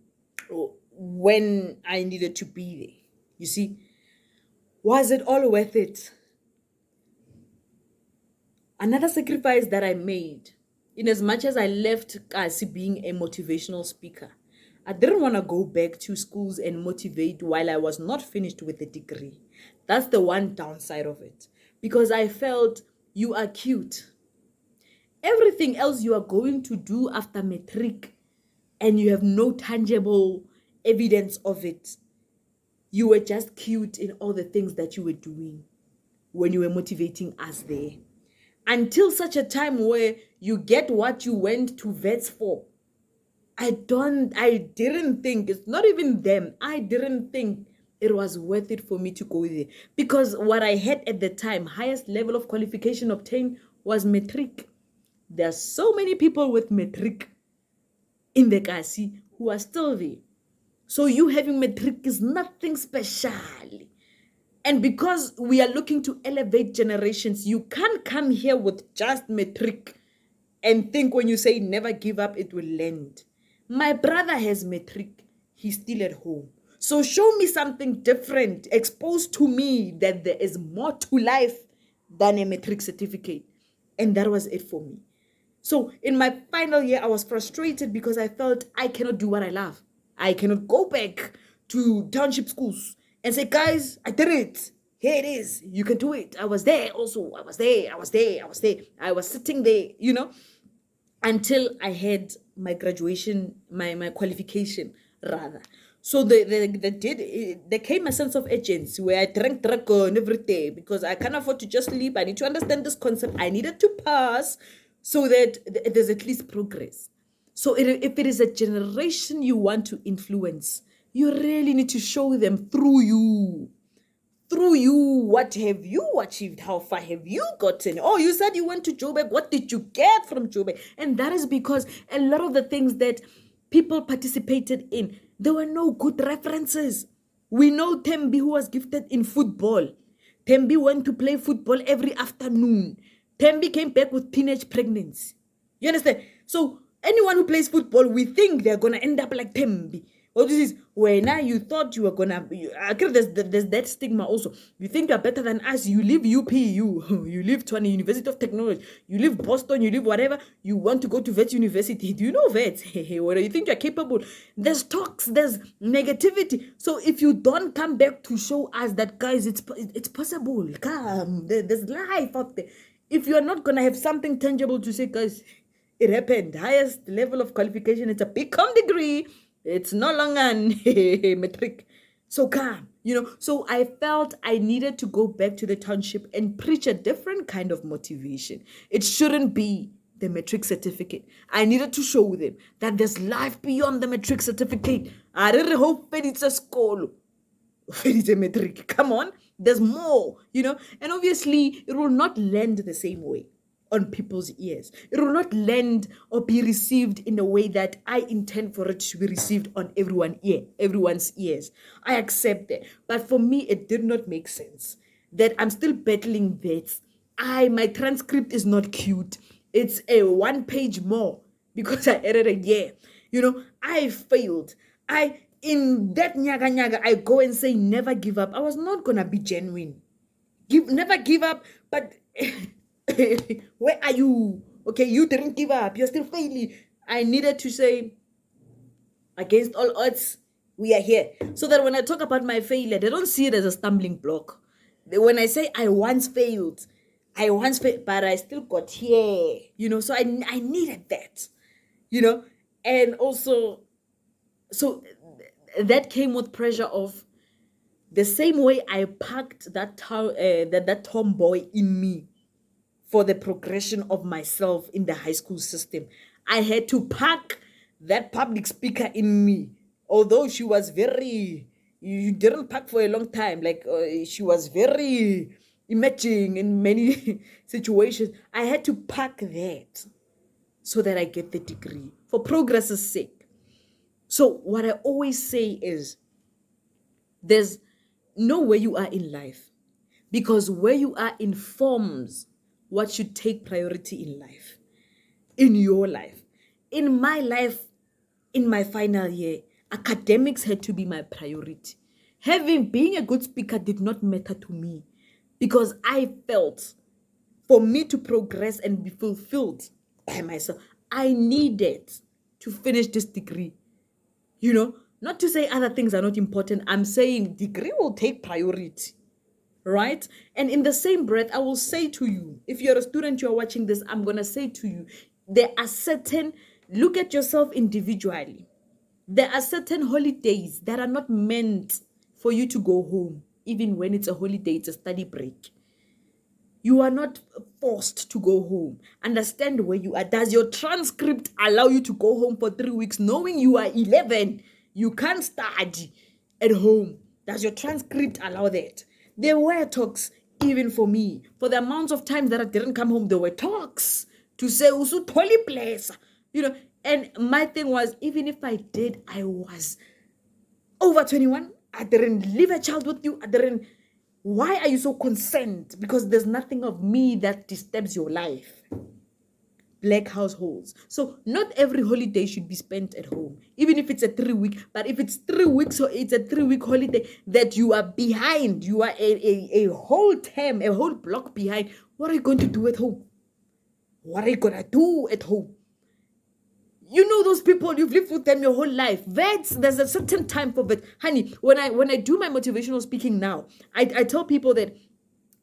when I needed to be there. You see, was it all worth it? Another sacrifice that I made, in as much as I left Kasi being a motivational speaker, I didn't want to go back to schools and motivate while I was not finished with the degree. That's the one downside of it. Because I felt, you are cute. Everything else you are going to do after Matric, and you have no tangible evidence of it. You were just cute in all the things that you were doing when you were motivating us there. Until such a time where you get what you went to vets for. I didn't think, it's not even them, I didn't think it was worth it for me to go there. Because what I had at the time, highest level of qualification obtained, was Matric. There are so many people with Matric in the Kasi who are still there. So you having Matric is nothing special. And because we are looking to elevate generations, you can't come here with just Matric and think when you say never give up, it will land. My brother has Matric. He's still at home. So show me something different. Expose to me that there is more to life than a Matric certificate. And that was it for me. So in my final year, I was frustrated because I felt I cannot do what I love. I cannot go back to township schools and say, guys, I did it. Here it is. You can do it. I was there also. I was there. I was sitting there, until I had my graduation, my qualification rather. So there came a sense of urgency where I drank dragon every day because I can't afford to just sleep. I need to understand this concept. I needed to pass so that there's at least progress. So if it is a generation you want to influence, you really need to show them through you. Through you, what have you achieved? How far have you gotten? Oh, you said you went to Joburg. What did you get from Joburg? And that is because a lot of the things that people participated in, there were no good references. We know Tembi, who was gifted in football. Tembi went to play football every afternoon. Tembi came back with teenage pregnancy. You understand? So anyone who plays football, we think they're going to end up like Tembi. Or this is when you thought you were gonna. I guess there's that stigma also. You think you're better than us. You leave UP, you leave Tshwane University of Technology, you leave Boston, you leave whatever. You want to go to Wits University. Do you know Wits? What do you think you're capable? There's talks, there's negativity. So if you don't come back to show us that, guys, it's possible. Come, there's life out there. If you are not gonna have something tangible to say, guys, it happened. Highest level of qualification. It's a BCom degree. It's no longer a Matric. So come, So I felt I needed to go back to the township and preach a different kind of motivation. It shouldn't be the Matric certificate. I needed to show them that there's life beyond the Matric certificate. I really hope it's a school. It's a Matric. Come on. There's more, And obviously, it will not land the same way on people's ears. It will not land or be received in a way that I intend for it to be received on everyone's ears. I accept that. But for me, it did not make sense that I'm still battling vets. My transcript is not cute. It's a 1 page more because I added a year. I failed. In that nyaga, I go and say, never give up. I was not going to be genuine. Never give up, but... Where are you? Okay, you didn't give up. You're still failing. I needed to say, against all odds, we are here. So that when I talk about my failure, they don't see it as a stumbling block. When I say I once failed, but I still got here. So I needed that. And also, so that came with pressure of the same way I packed that tomboy in me for the progression of myself in the high school system. I had to pack that public speaker in me. Although she was you didn't pack for a long time. She was very emerging in many situations. I had to pack that. so that I get the degree for progress's sake. So what I always say is there's know where you are in life, because where you are informs what should take priority in life, in your life. In my life, in my final year, academics had to be my priority. Being a good speaker did not matter to me, because I felt for me to progress and be fulfilled by myself, I needed to finish this degree. Not to say other things are not important. I'm saying degree will take priority, right? And in the same breath, I will say to you, if you're a student, you're watching this, I'm going to say to you, look at yourself individually. There are certain holidays that are not meant for you to go home, even when it's a holiday, it's a study break. You are not forced to go home. Understand where you are. Does your transcript allow you to go home for 3 weeks knowing you are 11? You can't study at home. Does your transcript allow that? There were talks, even for me. For the amounts of times that I didn't come home, there were talks to say, Usu toli place. And my thing was, even if I did, I was over 21. I didn't leave a child with you. Why are you so concerned? Because there's nothing of me that disturbs your life. Black households. So not every holiday should be spent at home, even if it's a 3 week. But if it's 3 weeks or it's a 3 week holiday that you are behind, you are a whole term, a whole block behind, what are you going to do at home? What are you going to do at home? Those people, you've lived with them your whole life. There's a certain time for that. Honey, when I do my motivational speaking now, I tell people that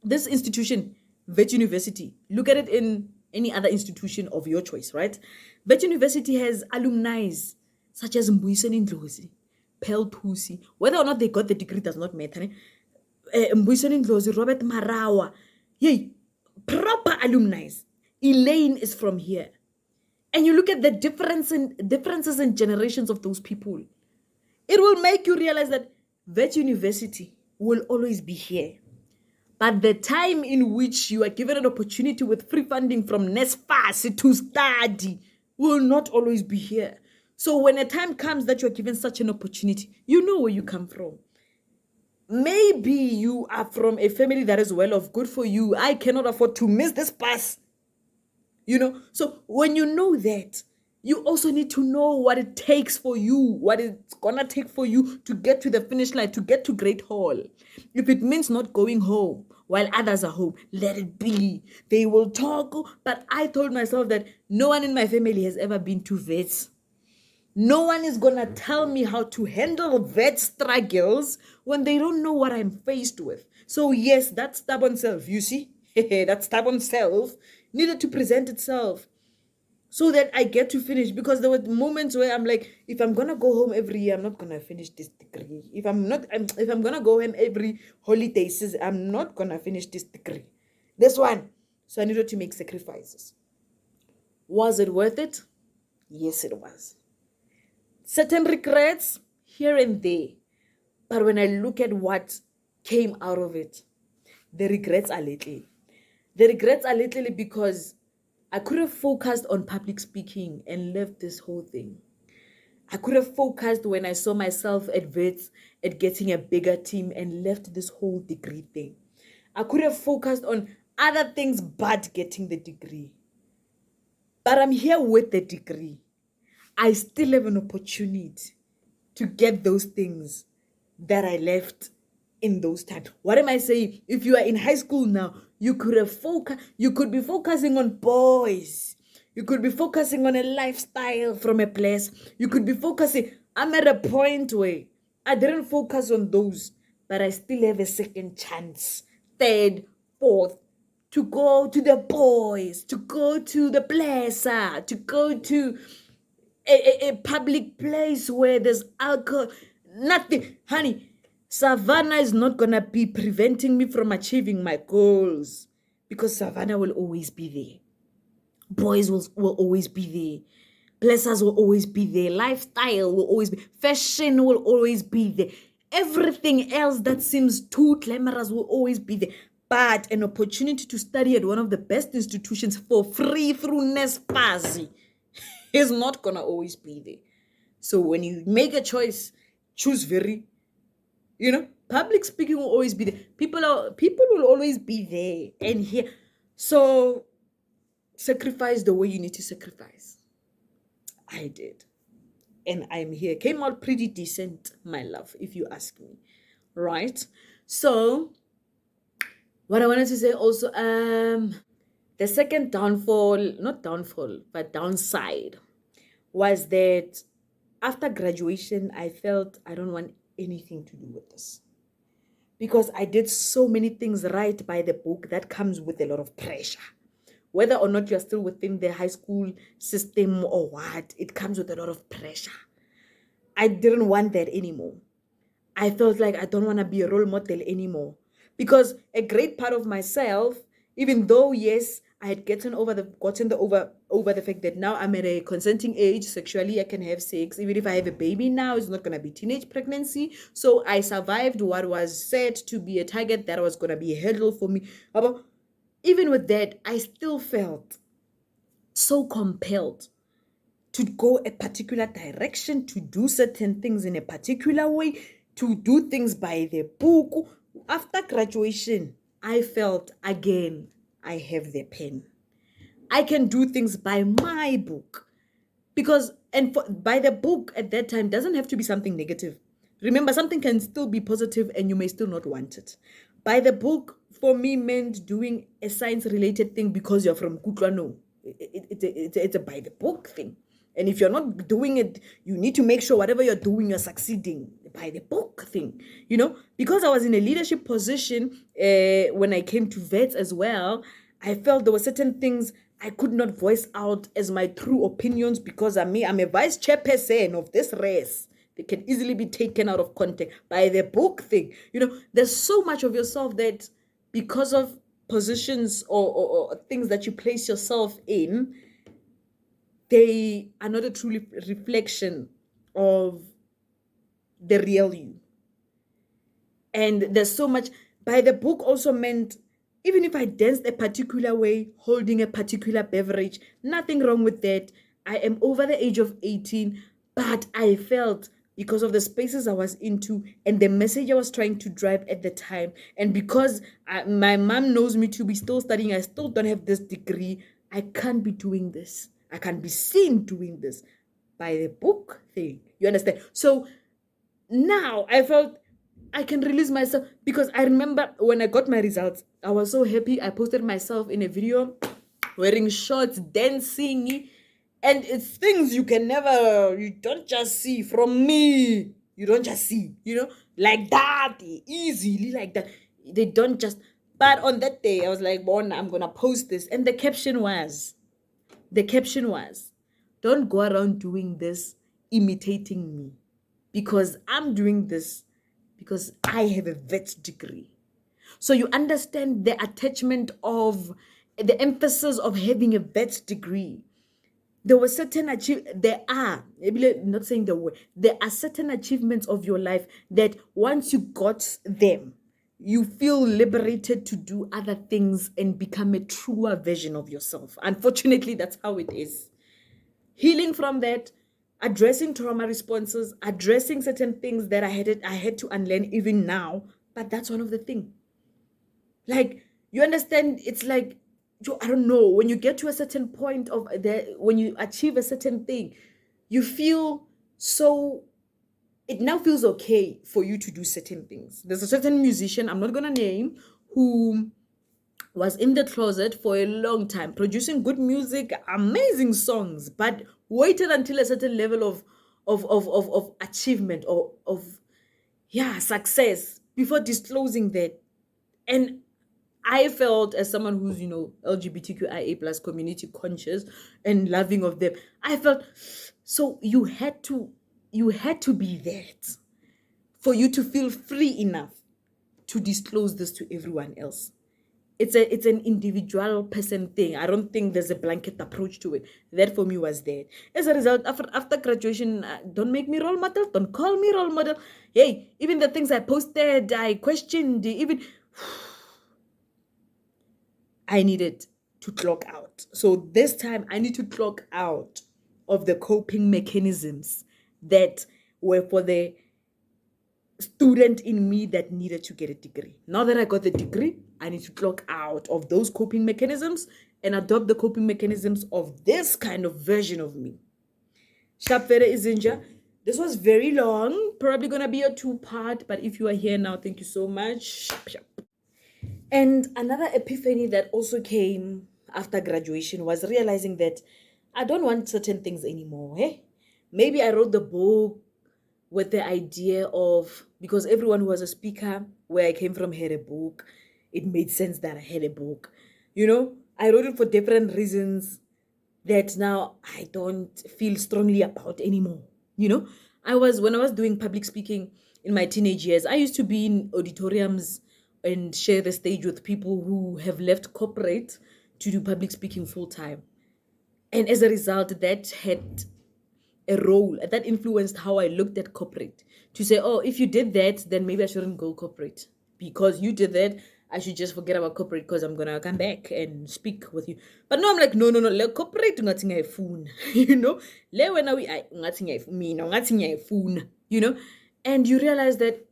this institution, Wits University, look at it in any other institution of your choice, right? Wits University has alumni such as Mbuyiseni Ndlozi, Pel Thusi. Whether or not they got the degree does not matter. Mbuyiseni Ndlozi, Robert Marawa. Yay, proper alumni. Elaine is from here. And you look at the differences in generations of those people, it will make you realize that Wits University will always be here. But the time in which you are given an opportunity with free funding from NSFAS to study will not always be here. So when a time comes that you're given such an opportunity, you know where you come from. Maybe you are from a family that is well off. Good for you. I cannot afford to miss this bus. So when you know that, you also need to know what it takes for you, what it's gonna take for you to get to the finish line, to get to Great Hall. If it means not going home while others are home, let it be. They will talk, but I told myself that no one in my family has ever been to Wits. No one is gonna tell me how to handle vet struggles when they don't know what I'm faced with. So yes, that stubborn self, you see, that stubborn self needed to present itself so that I get to finish, because there were moments where I'm like, if I'm gonna go home every year, I'm not gonna finish this degree. If I'm gonna go home every holiday, I'm not gonna finish this degree. This one. So I needed to make sacrifices. Was it worth it? Yes, it was. Certain regrets here and there. But when I look at what came out of it, the regrets are little. The regrets are literally because I could have focused on public speaking and left this whole thing. I could have focused when I saw myself at Wits at getting a bigger team and left this whole degree thing. I could have focused on other things but getting the degree. But I'm here with the degree. I still have an opportunity to get those things that I left in those times. What am I saying? If you are in high school now, you could be focusing on boys. You could be focusing on a lifestyle from a place. You could be focusing. I'm at a point where I didn't focus on those, but I still have a second chance, third, fourth, to go to the boys, to go to the plaza, to go to a public place where there's alcohol. Nothing. Honey, Savannah is not going to be preventing me from achieving my goals, because Savannah will always be there. Boys will always be there. Plazas will always be there. Lifestyle will always be. Fashion will always be there. Everything else that seems too glamorous will always be there. But an opportunity to study at one of the best institutions for free through NSFAS, is not gonna always be there. So when you make a choice, choose very, public speaking will always be there. People will always be there and here. So sacrifice the way you need to sacrifice. I did. And I'm here. Came out pretty decent, my love, if you ask me. Right? So what I wanted to say also, the second not downfall, but downside was that after graduation, I felt I don't want anything to do with this. Because I did so many things right by the book that comes with a lot of pressure. Whether or not you're still within the high school system or what, it comes with a lot of pressure. I didn't want that anymore. I felt like I don't want to be a role model anymore. Because a great part of myself, even though, yes, I had gotten over the fact that now I'm at a consenting age, sexually I can have sex. Even if I have a baby now, it's not gonna be teenage pregnancy. So I survived what was said to be a target that was gonna be a hurdle for me. But even with that, I still felt so compelled to go a particular direction, to do certain things in a particular way, to do things by the book. After graduation, I felt again, I have the pen. I can do things by my book. Because, by the book at that time doesn't have to be something negative. Remember, something can still be positive and you may still not want it. By the book, for me, meant doing a science-related thing because you're from Kutlwano. It's a by the book thing. And if you're not doing it, you need to make sure whatever you're doing, you're succeeding by the book thing. Because I was in a leadership position when I came to Wits as well, I felt there were certain things I could not voice out as my true opinions because I'm a vice chairperson of this race. They can easily be taken out of context by the book thing. There's so much of yourself that because of positions or things that you place yourself in, they are not a true reflection of the real you. And there's so much. By the book also meant, even if I danced a particular way, holding a particular beverage, nothing wrong with that. I am over the age of 18, but I felt because of the spaces I was into and the message I was trying to drive at the time, and because my mom knows me to be still studying, I still don't have this degree, I can't be doing this. I can't be seen doing this by the book thing. You understand? So now I felt I can release myself, because I remember when I got my results, I was so happy. I posted myself in a video wearing shorts, dancing, and it's things you don't just see from me. You don't just see, like that, easily like that. They don't just, but on that day, I was like, Bon, I'm going to post this. And the caption was, don't go around doing this, imitating me, because I'm doing this because I have a vet degree. So you understand the attachment of the emphasis of having a vet degree. There were certain there are certain achievements of your life that once you got them, you feel liberated to do other things and become a truer version of yourself. Unfortunately, that's how it is. Healing from that, addressing trauma responses, addressing certain things that I had to unlearn even now. But that's one of the things. Like, you understand, it's like, I don't know, when you get to a certain point when you achieve a certain thing, you feel so, it now feels okay for you to do certain things. There's a certain musician, I'm not going to name, who was in the closet for a long time, producing good music, amazing songs, but waited until a certain level of achievement or success before disclosing that. And I felt, as someone who's, LGBTQIA plus community conscious and loving of them, I felt, so you had to be that for you to feel free enough to disclose this to everyone else. It's an individual person thing. I don't think there's a blanket approach to it. That for me was that. As a result, after graduation, don't make me role model. Don't call me role model. Hey, even the things I posted, I questioned, even I needed to clock out. So this time I need to clock out of the coping mechanisms that were for the student in me that needed to get a degree. Now that I got the degree, I need to clock out of those coping mechanisms and adopt the coping mechanisms of this kind of version of me. Shapvere Izinja. This was very long, probably gonna be a 2-part, but if you are here now, thank you so much. And another epiphany that also came after graduation was realizing that I don't want certain things anymore. Eh? Maybe I wrote the book with the idea of, because everyone who was a speaker where I came from had a book, it made sense that I had a book. I wrote it for different reasons that now I don't feel strongly about anymore. When I was doing public speaking in my teenage years, I used to be in auditoriums and share the stage with people who have left corporate to do public speaking full time. And as a result, that had a role that influenced how I looked at corporate, to say, oh, if you did that, then maybe I shouldn't go corporate. Because you did that, I should just forget about corporate because I'm going to come back and speak with you. But no, I'm like, no, le corporate ngathi ngiyayifuna, le wena ngathi ngiyayifuna, ngathi ngiyayifuna, and you realize that,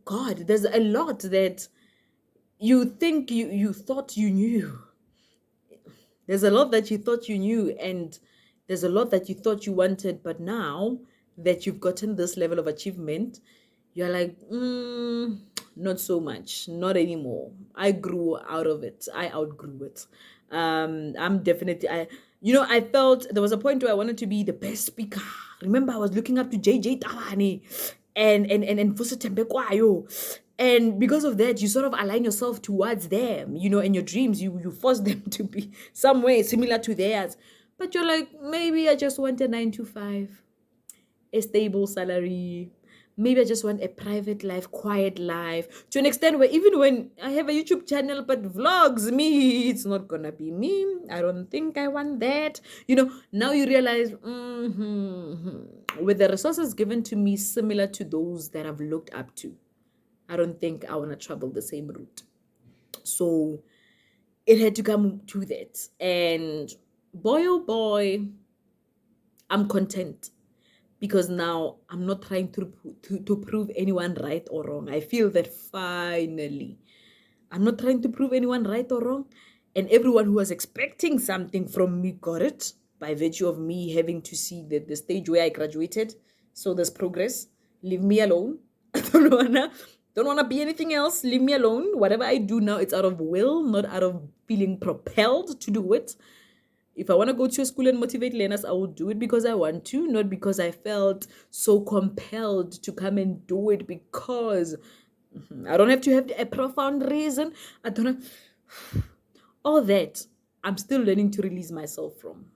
God, there's a lot that you think you thought you knew. There's a lot that you thought you knew, and there's a lot that you thought you wanted, but now that you've gotten this level of achievement, you're like, not so much, not anymore. I grew out of it. I outgrew it. I'm definitely, I felt there was a point where I wanted to be the best speaker. Remember, I was looking up to JJ Tawani and Fusitembe Kwayo. And because of that, you sort of align yourself towards them, and your dreams, you force them to be some way similar to theirs. But you're like, maybe I just want a 9 to 5, a stable salary. Maybe I just want a private life, quiet life, to an extent where even when I have a YouTube channel, but vlogs, me, it's not gonna be me. I don't think I want that. Now you realize, with the resources given to me similar to those that I've looked up to, I don't think I want to travel the same route. So it had to come to that. And boy, oh boy, I'm content. Because now I'm not trying to prove anyone right or wrong. I feel that finally, I'm not trying to prove anyone right or wrong. And everyone who was expecting something from me got it by virtue of me having to see the stage where I graduated. So there's progress. Leave me alone. I don't wanna be anything else. Leave me alone. Whatever I do now, it's out of will, not out of feeling propelled to do it. If I want to go to a school and motivate learners, I will do it because I want to, not because I felt so compelled to come and do it, because I don't have to have a profound reason. I don't have all that. I'm still learning to release myself from.